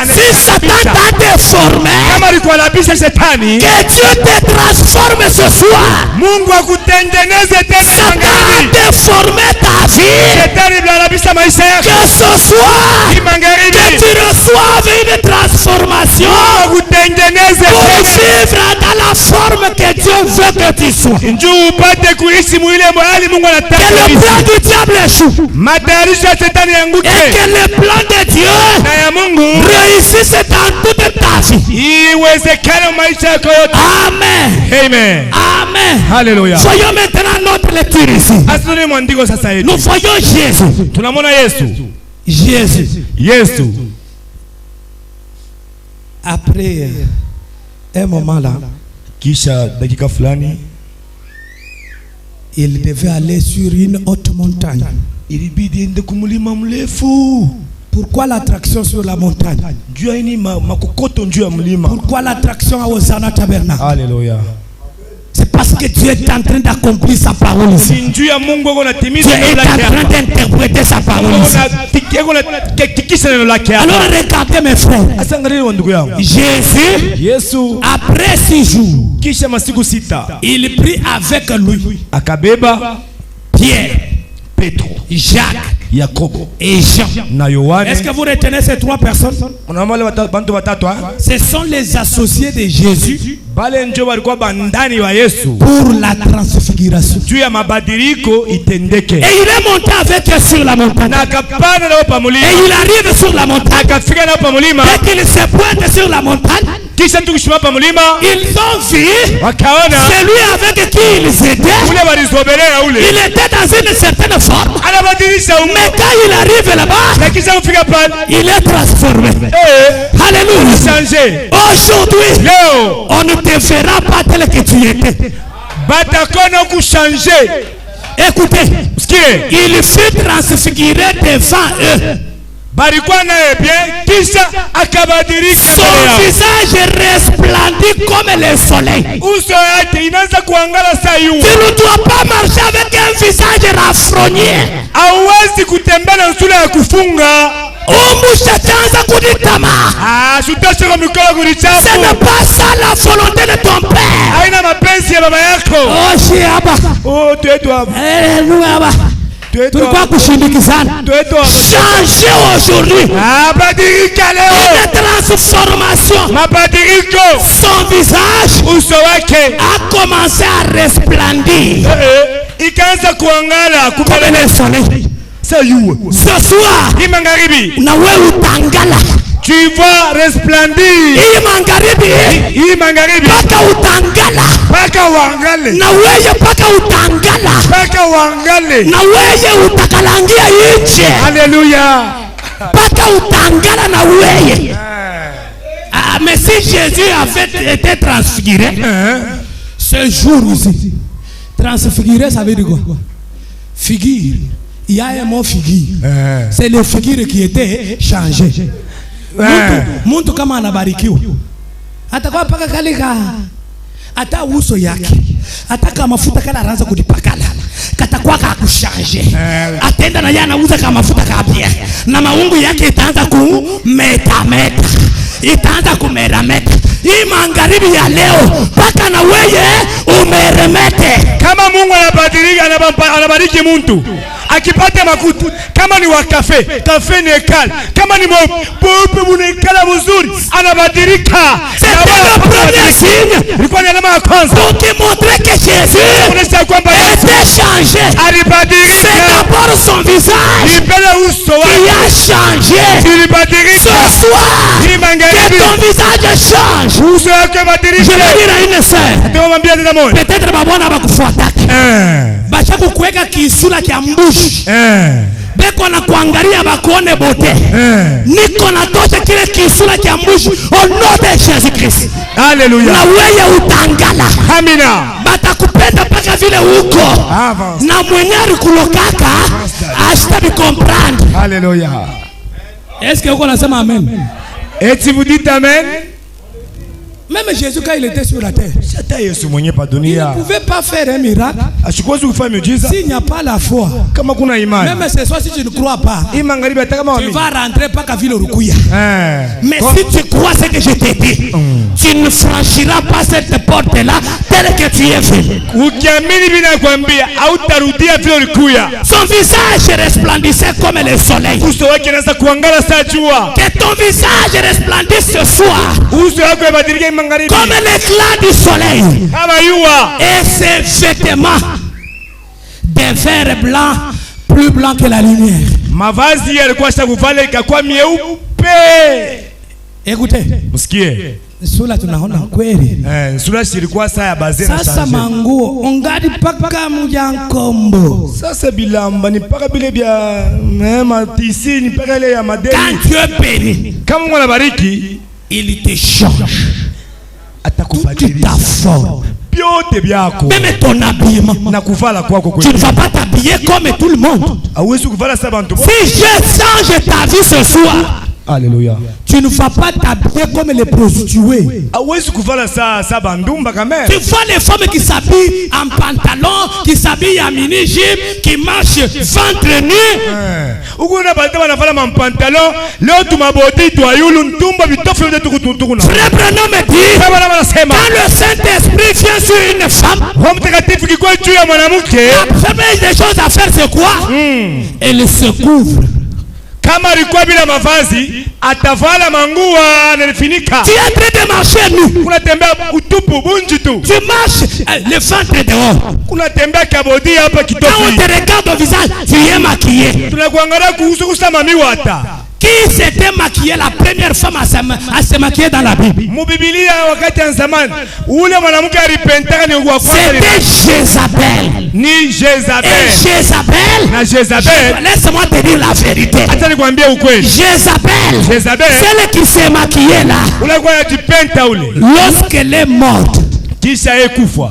Si Satan t'a déformé, que Dieu te transforme ce soir. Satan a déformé ta vie. Que ce soir, que tu reçoives une transformation pour vivre dans la forme que Dieu veut que tu sois. Que le plan du diable échoue. Et que le plan de Dieu réussisse dans toute ta vie. Amen. Amen. Amen. Alléluia. Voyons maintenant notre lecture ici. Nous voyons Jésus. Jésus. Après un moment là, il devait aller sur une haute montagne. Pourquoi l'attraction sur la montagne? Pourquoi l'attraction à Hosanna Tabernacle? Alléluia. C'est parce que Dieu est en train d'accomplir sa parole ici. Dieu est en train d'interpréter sa parole ici. Alors regardez mes frères. Jésus, après 6 jours, il prit avec lui Pierre, Pétro, Jacques, Jacob et Jean. Est-ce que vous retenez ces 3 personnes? Ce sont les associés de Jésus pour la transfiguration. Et il est monté avec eux sur la montagne. Et il arrive sur la montagne. Dès qu'il se pointe sur la montagne, ils ont vu celui avec qui ils étaient. Il était dans une certaine forme. Mais quand il arrive là-bas, il est transformé. Alléluia. Aujourd'hui, on ne te verra pas tel que tu étais. Écoutez, il fut transfiguré devant eux. Son visage resplendit comme le soleil. Tu ne dois pas marcher avec un visage raffrogné. Ce n'est pas ça la volonté de ton père. Changer aujourd'hui. Une transformation. Son visage a commencé à resplendir comme le soleil. Ce soir, tu vas resplendir. Alléluia. Mais si Jésus avait été transfiguré, ce jour aussi, transfiguré, ça veut dire quoi? Figure. Il y a un mot figure. C'est le figure qui était changé. Muntu kama anabarikiwa atakuwa paka kalika ata uso yake ataka mafuta kala anaanza kujipakala katakuwa kakushanje atenda na yeye anauza kama mafuta kapia na maungu yake itaanza kumeta itaanza kumerameta. Hii magharibi ya leo paka na wewe umeremete. Kama Mungu anabariki mtu akipata makuta, kama ni wa kafe ni ekal, kama ni pope munekala mzuri anabadilika. C'est le premier signe. Ilikuwa ni alama ya kwanza pour te montrer que Jésus anaonyesha kwamba Yesu changé. Alibadilika. C'est d'abord son visage qui a changé. Ce soir, que ton visage change. Je vais dire à une sœur, peut-être babona bakufuataki bacha kukuweka kisura kia mbushi beko na kuangalia bakuone bote. Niko na tosha kile kisura kia mbushi au nom de Jésus Christ. Alléluia. Na wewe utangala. Amina. Batakupenda paka vile uko. Na mwenyari kulokaka hasta bi comprendre. Alléluia. Est-ce que uko nasema amen? Et si vous dites amen? Même Jésus quand il était sur la terre, il ne pouvait pas faire un miracle s'il n'y a pas la foi. Même ce soir si tu ne crois pas, tu vas rentrer pas qu'à ville Rukuya. Mais si tu crois ce que je t'ai dit, tu ne franchiras pas cette porte-là telle que tu es venu. Son visage resplendissait comme le soleil. Que ton visage resplendisse ce soir comme l'éclat du soleil. Et ses vêtements de verre blanc, plus blanc que la lumière. Écoutez, sula tunaona kweli. Sasa manguo ongadi paka mjankombo. Sasa bilamba ni paka bile bia matisi ni paka ile ya madeni. Quand Dieu bénit, kama Mungu anabariki, il te change. Toute ta forme, même ton habillement. Tu ne vas pas t'habiller comme tout le monde. Si je change ta vie ce soir, Alléluia, tu ne vas pas t'habiller comme les prostituées. Tu vois les femmes qui s'habillent en pantalon, qui s'habillent en mini-jupe, qui marchent ventre nu. Frère Branham me dit, quand le Saint-Esprit vient sur une femme, la première des choses à faire c'est quoi? Elle se couvre. Kama alikuwa bila mavazi atavala mangua analifunika. Tu es en train de marcher nu. Unatembea utupu bunji tu. Tu marches le ventre dehors. Unatembea kabodi hapa kitofu. Quand on te regarde au visage, tu es maquillé. Tunakuangalia kuhusu kusema miwata. Qui s'était maquillé la première femme à se maquiller dans la Bible? Mubibilia wakati ya zamani ule mwanamke alipentaka ni wa kwanza. C'était Jézabel. Ni Jézabel. Et Jézabel. Na Jézabel. Laisse-moi te dire la vérité. Acha nikwambie ukweli. Jézabel. Celle qui s'est maquillée là. Ule kwa ajipenta ule. Lorsqu'elle est morte, kisha ekufa.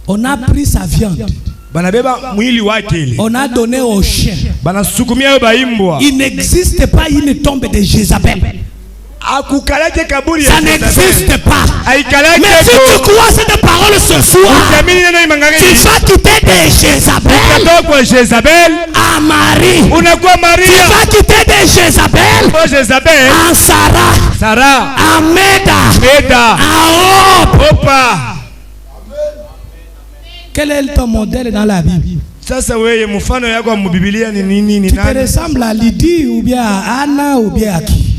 On a pris sa viande. Banabeba mwili wake ile. On a donné au chien. Banasukumia yo baimbwa. Il n'existe pas une tombe de Jézabel. Ça n'existe pas. Mais si tu crois cette parole ce soir, tu vas quitter de Jézabel à Marie. Tu vas quitter de Jézabel à Sarah, à Meda, à Opa. Quel est ton modèle dans la Bible? Tu te ressembles à Lydie ou bien à Anna ou bien à qui?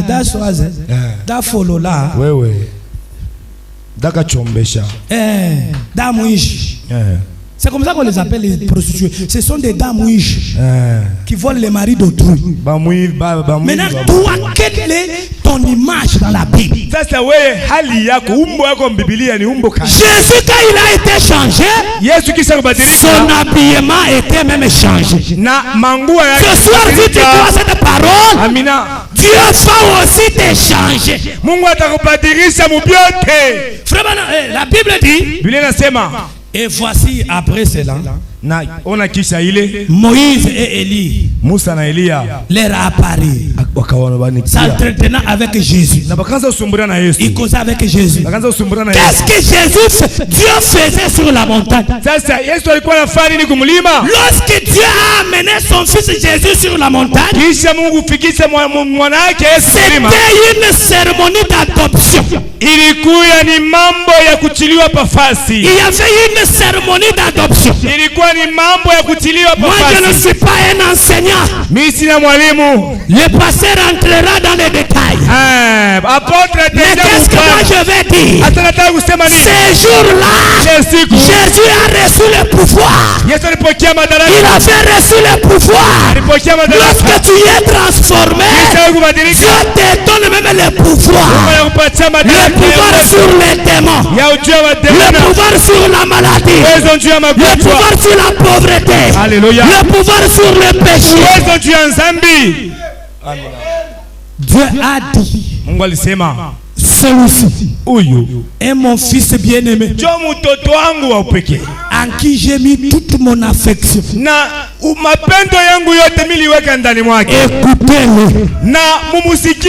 Dasoaz, Dafolola, Damouish. C'est comme ça qu'on les appelle les prostituées. Ce sont des damouish qui volent les maris d'autrui. Maintenant, toi, quelle est ton image dans la Bible? Jésus, quand il a été changé, son habillement était même changé. Ce soir, si tu crois cette parole, Dieu va aussi te changer. Frère, la Bible dit, et voici après cela, Moïse et Élie leur apparut, s'entretenant avec Jésus. Ils causaient avec Jésus. Qu'est-ce que Jésus, Dieu faisait sur la montagne? Lorsque Dieu a amené son fils Jésus sur la montagne, c'était une cérémonie d'adoption. Il y avait une cérémonie d'adoption. ilikuwa ni mambo ya kutiliwa Moi, je ne papasi. suis pas un enseignant. Mimi sina mwalimu. Le pasteur entrera dans les détails. Apôtre Mais qu'est-ce que moi je vais dire? hata nataka kusema nini? Ces jours-là, Ile siku Jésus a reçu le pouvoir. Yesu alipokea Il madaraka. avait reçu le pouvoir. Alipokea madaraka. Lorsque tu es transformé, Kisha kubadilika. Dieu te donne même le pouvoir. Anakupatia Le madaraka pouvoir sur les démons. ya ujio wa Le demona. pouvoir sur la maladie. Uwezo juu ya Le magonjwa. pouvoir sur la pauvreté. Alléluia. Le pouvoir sur le péché. Uwezo juu ya dhambi. Dieu a dit, Mungu alisema celui-ci huyu est mon fils bien-aimé, ndio mtoto wangu wa upekee. en qui j'ai mis toute mon affection. Na mapendo yangu yote miliweka ndani mwake. Écoutez-le. Na mumusikie.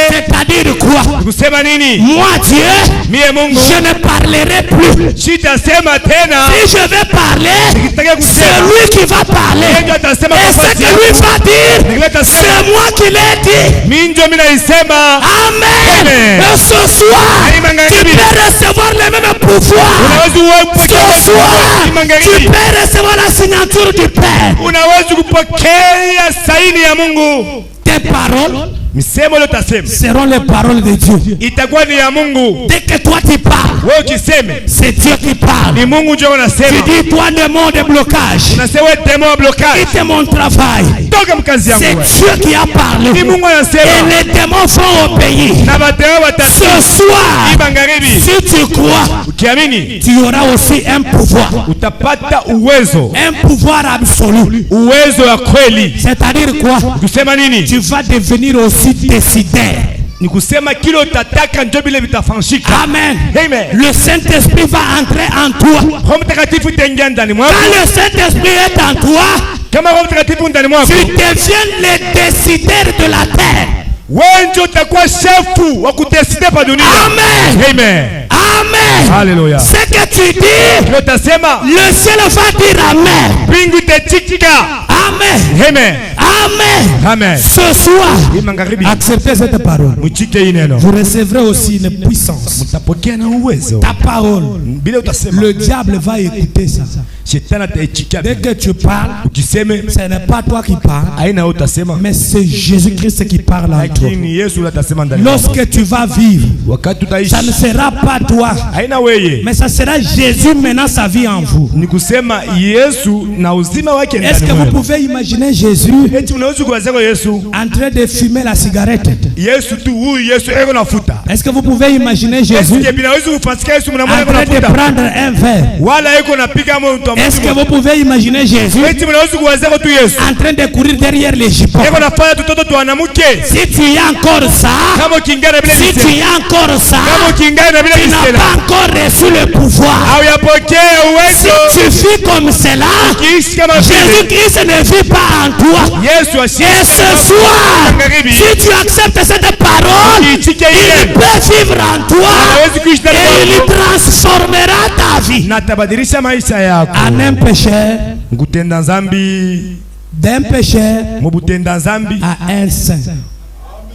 C'est-à-dire quoi? Kusema nini? Moi, Dieu, Mie Mungu je ne parlerai plus. sitasema tena. Si je vais parler, Nikitaka c'est kusema lui qui va parler. Mungu atasema Et kwa ce nafasi que lui yako. va dire, Nikileta c'est sema moi qui l'ai dit. mimi ndio mimi naisema. Amen. Amen. Et ce soir, tu peux recevoir le même pouvoir. Unaweza Ce kupokea soir, tu magharibi. peux recevoir la signature du Père. Unaweza kupokea saini ya Mungu. Tes paroles Misemo leo tasema seront les paroles de Dieu. itakuwa ni ya Mungu. Dès que toi tu parles, Wewe ukiseme c'est Dieu qui parle. ni Mungu ndio Tu anasema. dis toi démon de blocage, Unasema wewe demo wa blocage. quitte mon travail. Toka mkazi yangu C'est wewe. Dieu qui a parlé. Ni Mungu Et anasema. les démons vont obéir. Na bateo Ce watasikia soir, magharibi. si tu crois, Ukiamini tu auras aussi un pouvoir. utapata uwezo. Un pouvoir absolu. Uwezo wa kweli. C'est-à-dire quoi? Kusema nini? Tu vas devenir aussi décideur. Ni kusema kile utataka ndio vile vitafanyika. Amen. Amen. Le Saint-Esprit va entrer en toi. Roho Mtakatifu itaingia ndani mwako. Quand le Saint-Esprit est en toi, Kama Roho Mtakatifu ndani mwako, tu deviens le décideur de la terre. wewe ndio utakuwa shefu wa kudeside pa dunia. Amen. Amen. Amen. Hallelujah. Ce que tu dis, Ndio utasema le ciel va dire Amen. mbingu itatikika. Amen. Amen. Amen. Amen. Ce soir, Hii magharibi acceptez cette parole. mchike hii neno. Vous recevrez aussi une puissance. Mtapokea na uwezo. Ta parole. Bila utasema Le diable va écouter ça. shetani ataichikia. Dès que tu parles, Ukiseme ce n'est pas toi qui parles, aina utasema, mais c'est Jésus-Christ qui parle en toi. lakini Yesu atasema ndani mwako. Lorsque tu vas vivre, Wakati utaishi ça ne sera pas toi, aina weye, mais ça sera Jésus menant sa vie en vous. ni kusema Yesu na uzima wake Est-ce ndani que vous mwako. pouvez imaginer Jésus Eti unaweza kuwazako Yesu, en train de fumer la cigarette? Yesu tu huyu Yesu eko nafuta. Est-ce que vous pouvez imaginer Jésus Yesu binaweza kufasika Yesu mnamwona en eko train de nafuta. prendre un verre? Wala eko napiga moto wa Est-ce que mtu. vous pouvez imaginer Jésus Eti mnaweza kuwazako tu Yesu. en train de courir derrière les jupons? Eko nafanya tutoto tuanamuke. Si tu y as encore ça, Kama ukingana bila si tu bisela. y as encore ça, Kama ukingana bila tu n'as bisela. pas encore reçu le pouvoir. Au yapokea Si uwezo. tu vis comme cela, Kiishi kama vile Jésus-Christ ne vit pas en toi. Yesu Et asiye. ce soir, si tu acceptes cette parole, Kiichike il ile. peut vivre en toi Hawezi kuishi ndani et il mwako. transformera ta vie. Na tabadilisha maisha yako. En un pécheur, Ngutenda zambi, d'un pécheur mubutenda zambi, à un saint.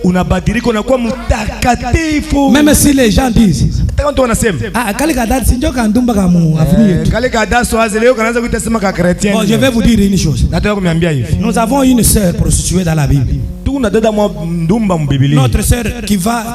unabadilika unakuwa mtakatifu. Même si les gens disent, Nataka mtu anasema, ah, kale kadati sinjo kandumba kamu avenue. kale kadaso aze leo kanaanza kuita sema ka chrétien. Bon, je vais vous dire une chose. Nataka kuniambia hivi. Nous avons une sœur prostituée dans la Bible. Tuna dada mwa ndumba mbiblia. Notre sœur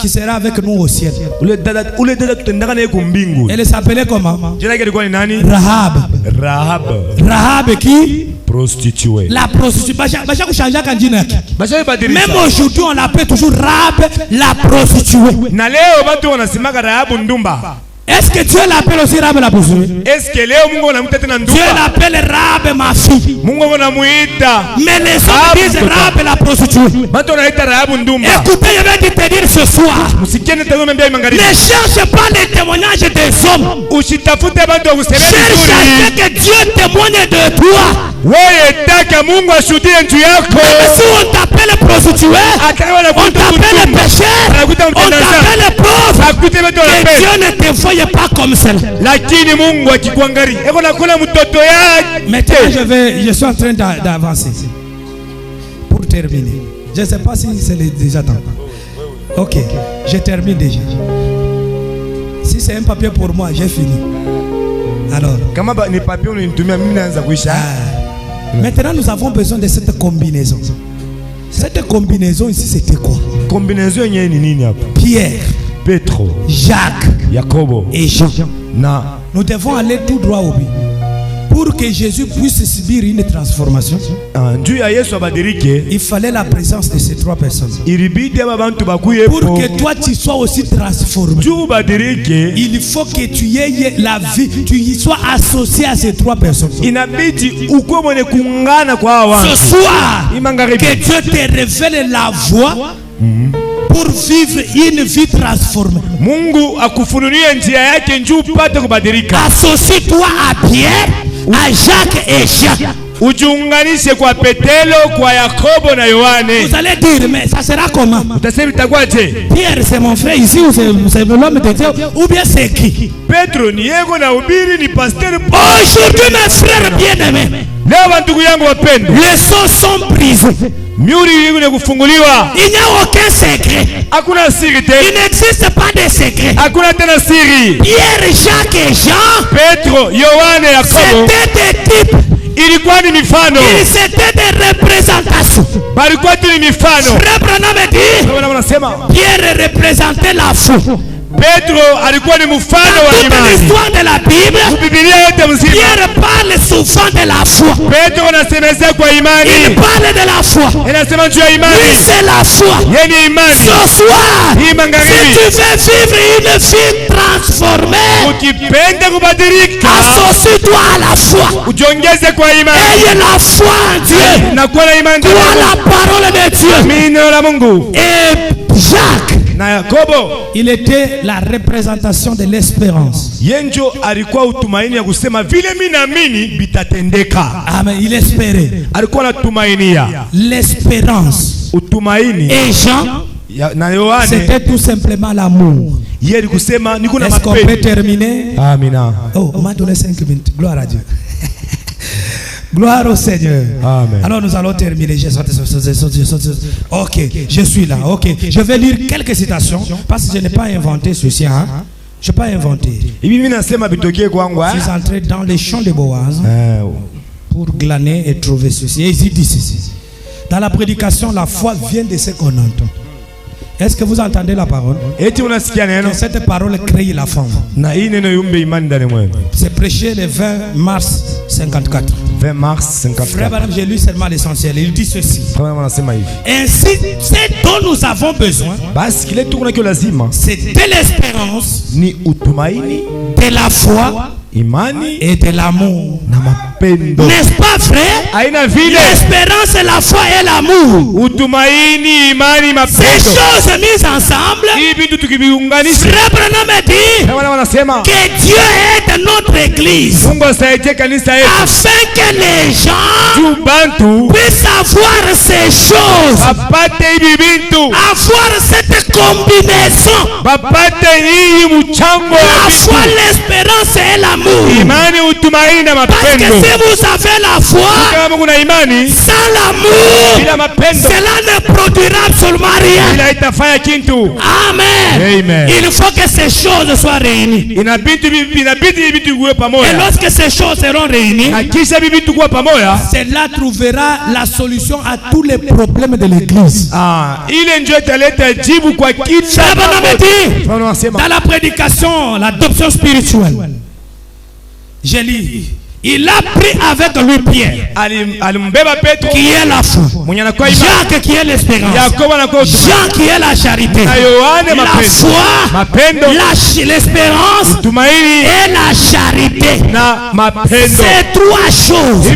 qui sera avec nous au ciel. Ule dada tutendaka naye kumbingu. Elle s'appelait comment? Jina yake ilikuwa ni nani? Rahab. Rahab. Rahab qui? Prostituée. La prostituée. Bacha kushanja kanjina yake. Basha ibadilisha. Même aujourd'hui, on l'appelle toujours Rahab, la prostituée. Na leo watu wanasimaka Rahabu ndumba. Est-ce que Dieu l'appelle aussi Rahab la prostituée? Est-ce que leo Mungu anamuita tena Dieu ndumba? l'appelle Rahab ma fille. Mungu anamuita. Mais les hommes disent Rahab la prostituée. Watu wanaita Rahabu ndumba. Écoutez, je vais te dire ce soir. Msikie nitakwambia magharibi. Ne cherche pas les témoignages des hommes. Usitafute watu wa kusemea Cherche à ce vizuri. que Dieu témoigne de toi. Wewe taka Mungu ashuhudie juu yako. Même si on t'appelle prostituée, Atakawa on anakuita t'appelle mtumwa. pécheur, Anakuita on mtenda dhambi. t'appelle pauvre. Akute watu Que wanapenda. Dieu ne te voye pas comme cela. Lakini Mungu akikuangalia, eko nakula mtoto yake. Maintenant, je suis en train d'avancer. Pour terminer. Je ne sais pas si c'est déjà temps. Ok, je termine déjà. Si c'est un papier pour moi, j'ai fini. Alors, kama ni papier unanitumia mimi naanza kuisha. Maintenant nous avons besoin de cette combinaison. Cette combinaison ici c'était quoi? Combinaison yenyewe ni nini hapa? Pierre, Petro, Jacques, Yakobo et Jean. Na nous devons aller tout droit au but pour que Jésus puisse subir une transformation. Il fallait la présence de ces trois personnes. Pour que toi tu sois aussi transformé, il faut que tu aies la vie, tu y sois associé à ces trois personnes. Ce soir, que Dieu te révèle la voie pour vivre une vie transformée. Associe-toi à Pierre, à Jacques et Jean. Ujiunganishe kwa Petelo, kwa Yakobo na Yohane. Vous allez dire, mais ça sera comment? Pierre c'est mon frère ici, ou c'est l'homme de Dieu, ou bien c'est qui? Petro ni yego na ubiri ni pasteur. Aujourd'hui mes frères bien-aimés, les sceaux sont brisés. Il n'y a aucun secret. Il n'existe pas de secret. Pierre, Jacques et Jean, c'était des types. C'était des représentations. Pierre représentait la foi. Petro alikuwa ni mfano wa imani. L'histoire de la Bible, Pierre parle souvent de la foi. Petro anasemezea kwa imani. Il parle de la foi. Anasema juu ya imani. Oui, c'est la foi. Yeye imani. Ce soir, hii magharibi, si tu veux vivre une vie transformée, ukipenda kubadilika, associe-toi à la foi. Ujiongeze kwa imani. Ayez la foi en Dieu. Na kwa imani kwa la parole de Dieu. Neno la Mungu. Et Jacques, na Yakobo, il était la représentation de l'espérance. Yenjo alikuwa utumaini ya kusema vile mimi naamini bitatendeka. Amen. Il espérait. Alikuwa anatumainia l'espérance. Utumaini. Et Jean, na Yohane, c'était tout simplement l'amour. Yeye kusema niko na mapenzi. Est-ce qu'on peut terminer? Amina. Oh, on m'a donné 5 minutes. Gloire à Dieu. Gloire au Seigneur. Amen. Alors nous allons terminer. Ok, je suis là. Ok, je vais lire quelques citations parce que je n'ai pas inventé ceci. Hein? Je n'ai pas inventé. Je suis entré dans les champs de Boaz pour glaner et trouver ceci. Et il dit ceci. Dans la prédication, la foi vient de ce qu'on entend. Est-ce que vous entendez la parole? Que cette parole crée la femme. C'est prêché le 20 mars 54. 20 mars 54. Frère Madame, j'ai lu seulement l'essentiel. Il dit ceci. Ainsi, ce dont nous avons besoin, c'est de l'espérance, de la foi et de l'amour. N'est-ce pas vrai? L'espérance, la foi et l'amour, ces choses mises ensemble, Frère Branham dit que Dieu aide notre église afin que les gens puissent avoir ces choses, avoir cette combinaison, la foi, l'espérance et l'amour. Parce que si vous avez la foi sans l'amour, cela ne produira absolument rien. Amen. Il faut que ces choses soient réunies. Et lorsque ces choses seront réunies, cela trouvera la solution à tous les problèmes de l'église. Dans la prédication, l'adoption spirituelle, je lis. Il a pris avec lui Pierre, qui est la foi, Jacques qui est l'espérance, Jean qui est la charité, la foi, l'espérance et la charité. Ces trois choses, si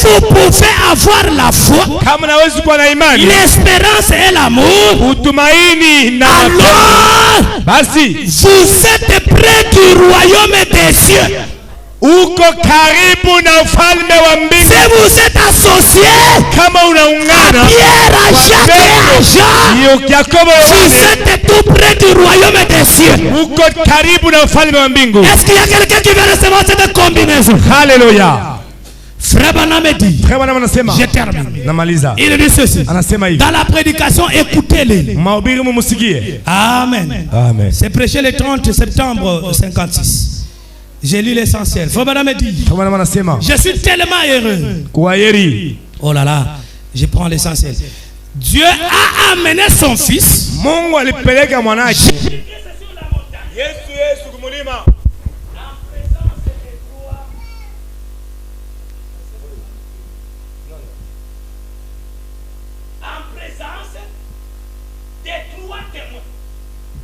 vous pouvez avoir la foi, l'espérance et l'amour, alors vous êtes près du royaume des cieux. Uko karibu na ufalme wa mbingu. Si vous êtes associé kama unaungana à Pierre, à Jacques et à Jean, vous êtes tout près du royaume des cieux. Uko karibu na ufalme wa mbingu. Est-ce qu'il y a quelqu'un qui veut recevoir cette combinaison? Alléluia. Frère Branham dit, je termine. Il dit ceci. Dans la prédication, écoutez-les. Amen. Amen. C'est prêché le 30 septembre 56. J'ai lu l'essentiel. Faut madame me dire. Je suis tellement heureux. Oh là là, je prends l'essentiel. Dieu a amené son fils.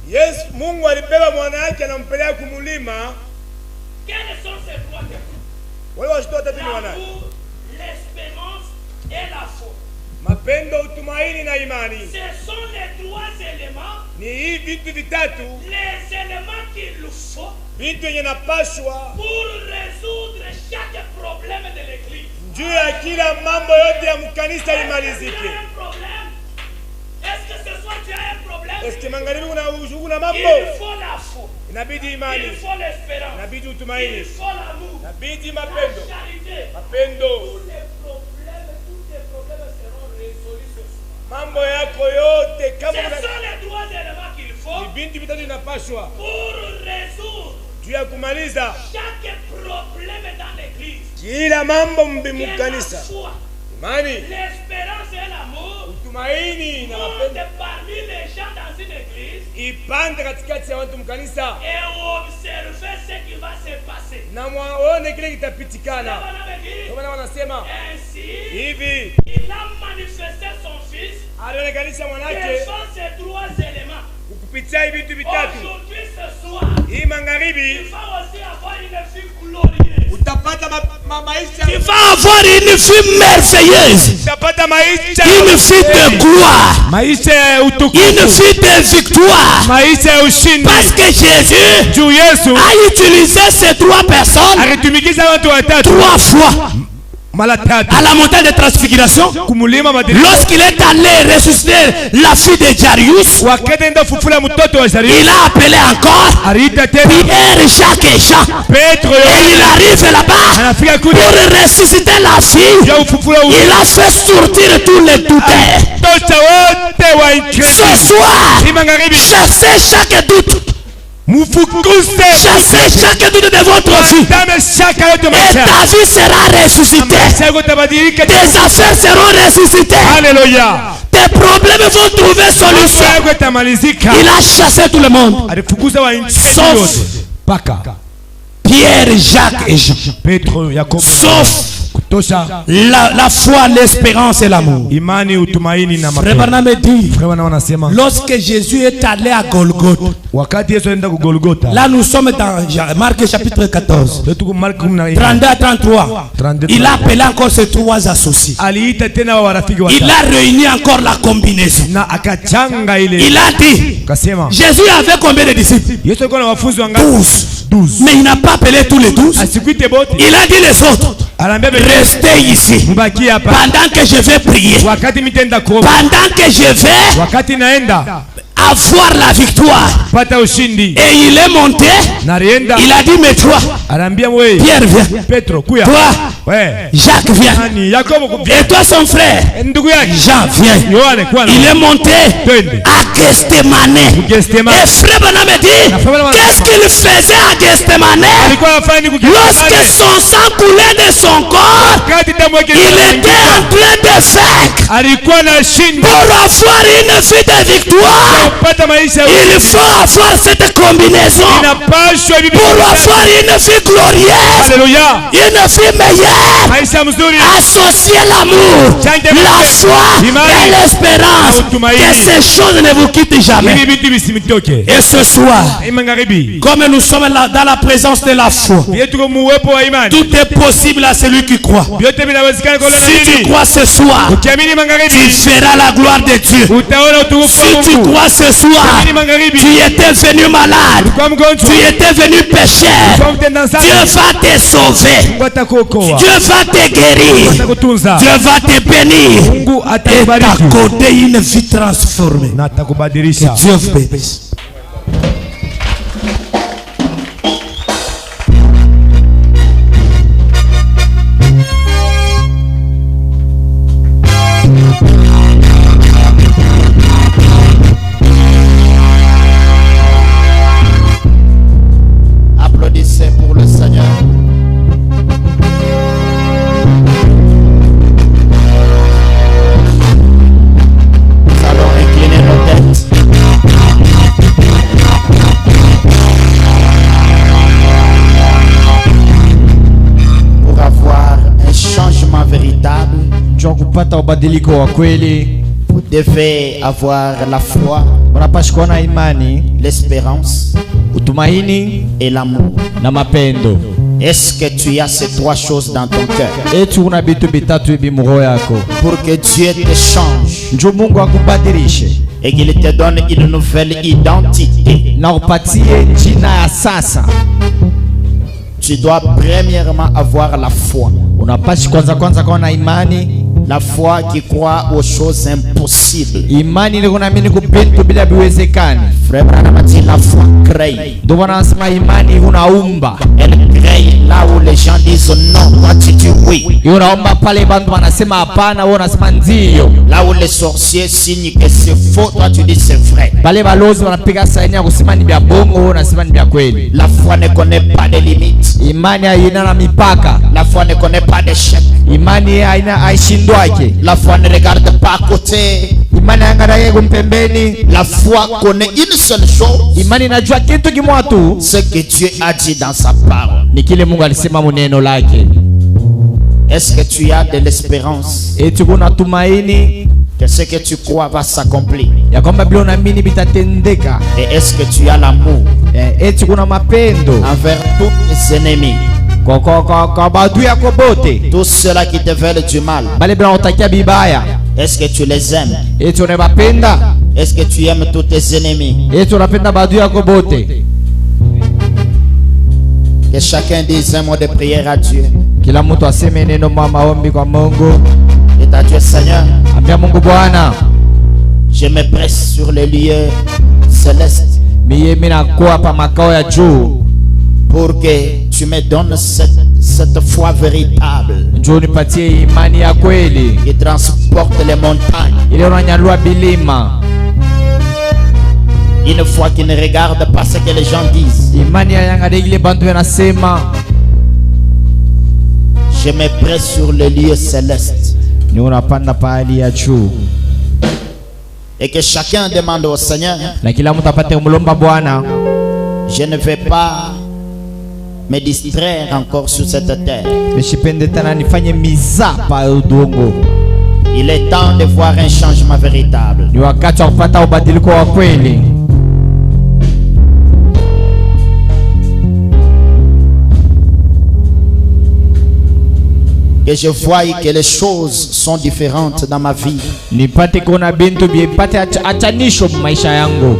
Yes, Mungu alibeba mwana yake anampeleka kumulima. Quels sont ces trois témoins? Wale washitoa tatu ni wana. L'espérance et la foi. Mapendo, utumaini na imani. Ce sont les trois éléments. Ni hii vitu vitatu. Les éléments qu'il faut. Vitu yenye napashwa Pour résoudre chaque problème de l'église. juu ya kila mambo yote ya mkanisa imalizike. Est-ce que ce soir tu as un problème? Est-ce que magharibi una mambo? Il faut la foi. Inabidi imani. Il faut l'espérance. Inabidi utumaini. Il faut l'amour. Inabidi La mapendo. charité. Mapendo. Tous les problèmes seront résolus ce soir. Mambo yako yote kama Ce sont les trois éléments qu'il faut ni binti vitatu inapashwa pour résoudre juu ya kumaliza chaque problème dans l'église. kila mambo Que la mkanisa. foi, Imani, l'espérance et l'amour utumaini na mapendo montent parmi les gens dans une église ipande katikati ya watu mkanisa et observer ce qui va se passer. na mwaone kile kitapitikana. Kwa maana wanasema Ainsi, hivi, il a manifesté son fils. alionekanisha mwanake Quels sont ces trois éléments? kupitia hivi vitu vitatu. Aujourd'hui, ce soir, Hii magharibi il va aussi avoir une vie glorieuse. utapata maisha, Tu vas avoir une vie merveilleuse. utapata maisha, Une vie de gloire. maisha ya Une utukufu, vie de victoire. maisha ya ushindi. Parce que Jésus Juu Yesu a utilisé ces trois personnes alitumikiza watu watatu trois fois mara tatu à la montagne de transfiguration. kumulima Madina. Lorsqu'il est allé ressusciter la fille de Jairus, Wakati enda fufula mtoto wa Jairus, il a appelé encore aliita tena Pierre, Jacques et Jean. Petro, Et il arrive là-bas anafika kule pour ressusciter la fille. ya ufufula Il a fait sortir tous les douteurs. utocha wote wa Ce Israeli. soir, Hii magharibi chassez chaque doute. mufukuse Chassez chaque doute de votre vie. tame shaka yote Et maisha. ta vie sera ressuscitée. Maisha yako tabadilika. Tes affaires seront ressuscitées. Haleluya. Tes problèmes vont trouver Mambo solution. yako itamalizika. Il a chassé tout le monde. Alifukuza wa Israeli Sauf yote. Paka Pierre, Jacques et Jean. Petro, Yakobo, Sauf kutosha la foi, l'espérance et l'amour. imani, utumaini na Frère mapendo. Branham dit, Frère wanasema lorsque Jésus est allé à Golgotha, wakati Yesu anaenda ku Golgotha, là nous sommes dans Marc chapitre 14, tuko Marko 14, 32 à 33. 32. Il a appelé encore ses trois associés. aliita tena wa warafiki Il watatu a réuni encore la combinaison. na akachanga ile, Il a dit, akasema Jésus avait combien de disciples? Yesu alikuwa na wanafunzi wangapi? 12. Mais il n'a pas appelé tous les 12. Asikuite bote, Il a dit les autres, anaambia restez ici. mbaki hapa Pendant que je vais prier. wakati mitenda kuomba, Pendant que je vais wakati naenda avoir la victoire. pata ushindi. Et il est monté. Na alienda Il a dit, mais toi, anaambia wewe Pierre, viens. Petro, kuya Toi, wewe, Jacques, viens. nani Yakobo, Et toi, son frère, ndugu yake Jean, viens. Yohane, kwa Il est monté Twende. à Gethsemane. Gethsemane. Et frère Branham dit, qu'est-ce qu'il faisait à Gethsemane? alikuwa anafanya nini Lorsque son sang coulait de son corps, wakati damu yake il était en train de vaincre. alikuwa na shinda Pour avoir une vie de victoire, kupata maisha il faut avoir cette combinaison. inapashwa hivi Pour avoir une vie glorieuse, haleluya, une vie meilleure, maisha mzuri, associez l'amour, la foi et l'espérance. Que ces choses ne vous quittent jamais. hivi vitu visimtoke. Et ce soir, Hii magharibi comme nous sommes là dans la présence de la foi, yetu kwa muwepo wa imani, tout est possible à celui qui croit. vyote vinawezekana kwa Si tu nini? crois ce soir, Ukiamini tu magharibi verras la gloire de Dieu. utaona utukufu wa Si tu Mungu. crois ce soir, Ukiamini magharibi tu étais venu malade, kwa mgonjwa, tu étais venu pécheur, kwa mtenda dhambi, Dieu va te sauver, Mungu atakuokoa, Dieu va te guérir, atakutunza, Dieu va te bénir Mungu et atakubariki t'accorder une vie transformée. na atakubadilisha. Dieu vous bénisse. Applaudissez pour le Seigneur. ubadiliko wa kweli, vous devez avoir la foi, unapaswa kuwa na imani, l'espérance utumaini et l'amour. na mapendo. Est-ce que tu as ces trois choses dans ton cœur Eti una vitu vitatu hivi moyo yako, pour que Dieu te change njoo Mungu akubadilishe et qu'il te donne une nouvelle identité? na upatie jina ya sasa. Tu dois premièrement avoir la foi. Unapaswa kwanza kuwa na imani, La foi qui croit aux choses impossibles. imani ile kunaamini kubintu bila biwezekani. Frère Branham a dit la foi crée. Ndio maana nasema imani unaumba. Elle crée là où les gens disent non, toi tu dis oui. Unaomba pale bantu wanasema hapana, wewe unasema ndio. Là où les sorciers signent que c'est faux, toi tu dis c'est vrai. Pale balozi wanapiga saini ya kusema ni vya bongo, wewe unasema ni vya kweli. La foi ne connaît pas de limites. Imani haina na mipaka. La foi ne connaît pas d'échec. Imani haina haishindwake. La foi ne regarde pas à côté. Imani haangalie kumpembeni. La foi connaît une seule chose. Imani inajua kitu kimoja tu, Ce que Dieu a dit dans sa parole. ni kile Mungu alisema muneno lake. Est-ce que tu as de l'espérance Eti kuna tumaini que ce que tu crois va s'accomplir? ya kwamba bila unaamini vitatendeka. Et est-ce que tu as l'amour Eti kuna mapendo envers tous tes ennemis, kwa badui yako bote, tous ceux-là qui te veulent du mal? bale bila utakia bibaya. Est-ce que tu les aimes? Eti unabapenda, Est-ce que tu aimes tous tes ennemis? eti unapenda badui yako bote. Que chacun dise un mot de prière à Dieu. Kila mtu aseme neno mwa maombi kwa Mungu. Et à Dieu, Seigneur, Ambia Mungu, Bwana, je me presse sur les lieux célestes mimi nakuwa pa makao ya juu, pour que tu me donnes cette foi véritable njoo nipatie imani ya kweli qui transporte les montagnes. ile unanyalua bilima, Une foi qui ne regarde pas ce que les gens disent. imani ya yangalia ile bantu yanasema. Je me presse sur les lieux célestes. Ni unapanda pahali ya juu, Et que chacun demande au Seigneur, na kila mtu apate kumlomba Bwana, je ne vais pas me distraire encore sur cette terre. nisipende tena nifanye miza pa udongo. Il est temps de voir un changement véritable. Ni wakati wa kupata ubadiliko wa kweli. Que je voie que les choses sont différentes dans ma vie. Nipate kuona bintu bipate achanisho maisha yangu.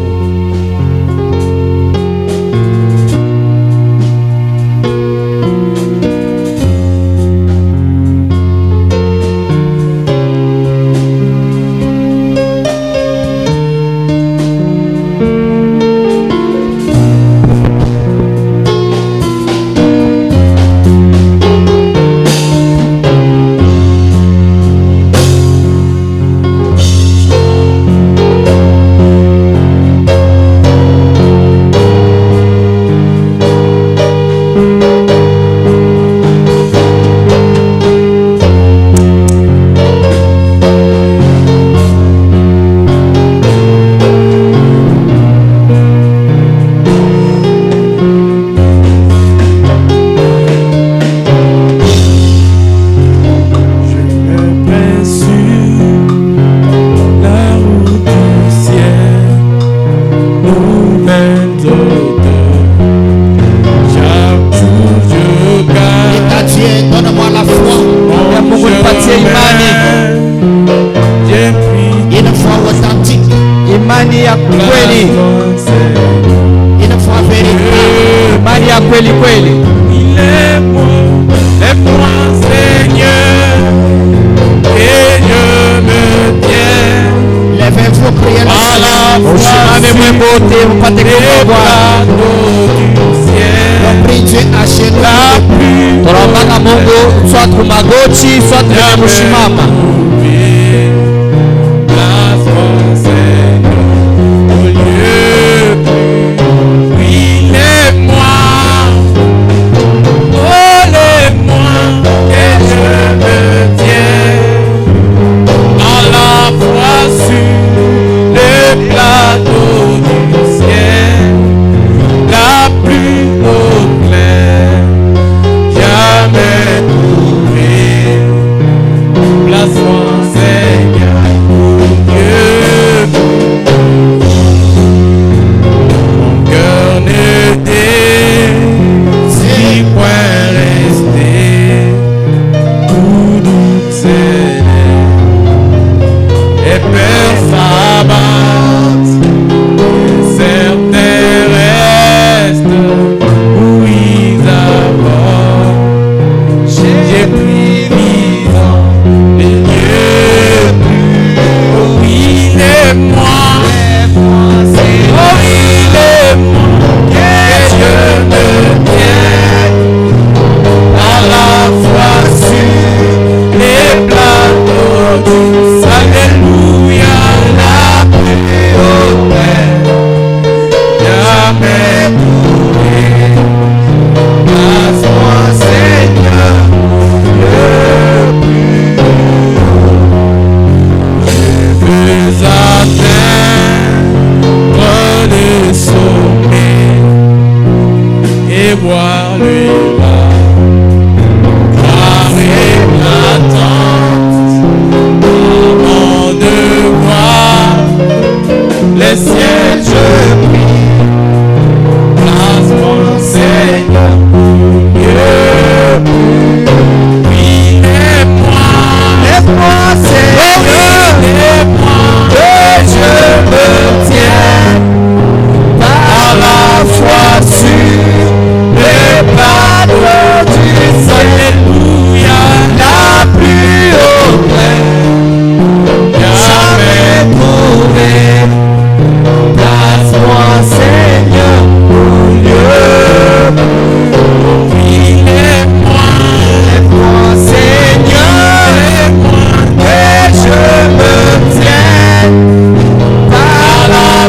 Imani ya kweli, Une foi véritable. imani ya kweli kweli. Lève-moi, Seigneur, et je me tiens Levez-vous, priez le à la Seigneur. Usimame mwembote mpate kuomba Bwana. du ciel. Prie Dieu à genoux. La pluie Tunaomba Mungu soit kumagoti soit kusimama. place-moi, Seigneur, au lieu plus. Oui, lève-moi, oh, lève-moi, et je me tiens à la fois sur le plateau du ciel, la pluie au clair, jamais trouvé. Place-moi, Seigneur.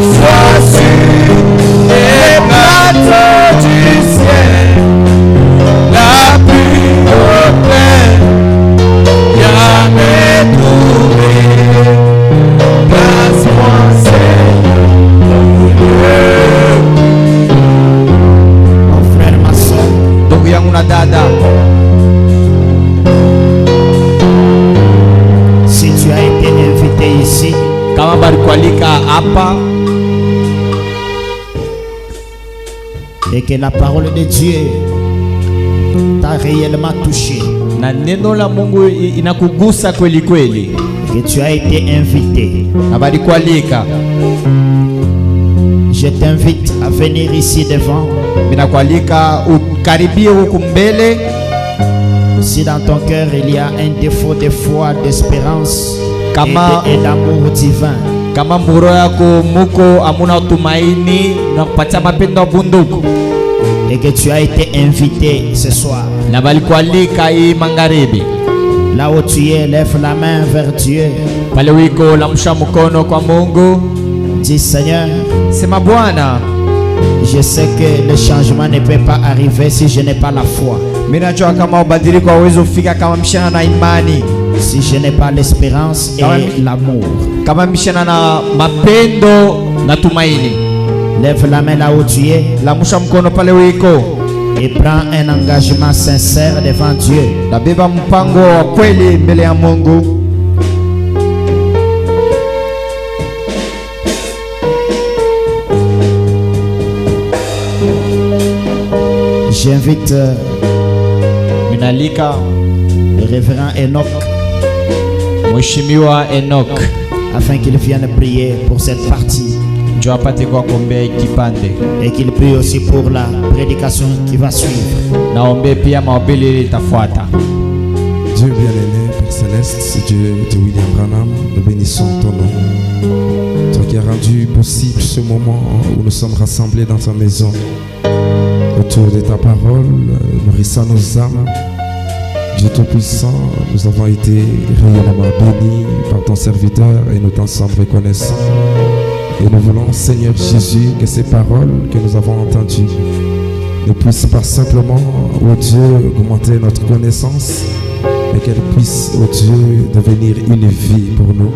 foi sur les plateaux du ciel, la pluie au plein, jamais trouvé. Place-moi, Seigneur. Mon frère, ma soeur, Ndugu yangu na dada, si tu as été invité ici, kama balikualika hapa et que la parole de Dieu t'a réellement touché, na neno la Mungu inakugusa kweli kweli, que tu as été invité, na balikualika, je t'invite à venir ici devant. minakualika ukaribie huku mbele. Si dans ton cœur il y a un défaut de foi, d'espérance Kama- et d'amour divin, Kama muro yako muko amuna tumaini na kupatia mapendo ya bunduku, et que tu as été invité ce soir, na balikualika hii magharibi, là où tu es, lève la main vers Dieu. pale wiko lamsha mkono kwa Mungu, Dis Seigneur, sema Bwana, je sais que le changement ne peut pas arriver si je n'ai pas la foi, mimi najua kama ubadiliko hauwezi kufika kama mshana na imani, si je n'ai pas l'espérance et l'amour. kama mshana na mapendo na tumaini. Lève la main là où tu es Lamsha mkono pale wiko, et prends un engagement sincère devant Dieu. nabeba mpango wa kweli mbele ya Mungu. J'invite Minalika le révérend Enoch Mheshimiwa Enoch afin qu'il vienne prier pour cette partie ndio apate kwa kuombea kipande, et qu'il prie aussi pour la prédication qui va suivre. naombe pia mahubiri itafuata. Dieu bien-aimé, Père Céleste, Dieu de William Branham, nous bénissons ton nom. Toi qui as rendu possible ce moment où nous sommes rassemblés dans ta maison, autour de ta parole, nourrissant nos âmes. Dieu Tout-Puissant, nous avons été réellement bénis par ton serviteur et nous t'en sommes reconnaissants. Et nous voulons, Seigneur Jésus, que ces paroles que nous avons entendues ne puissent pas simplement, oh Dieu, augmenter notre connaissance, mais qu'elles puissent, oh Dieu, devenir une vie pour nous.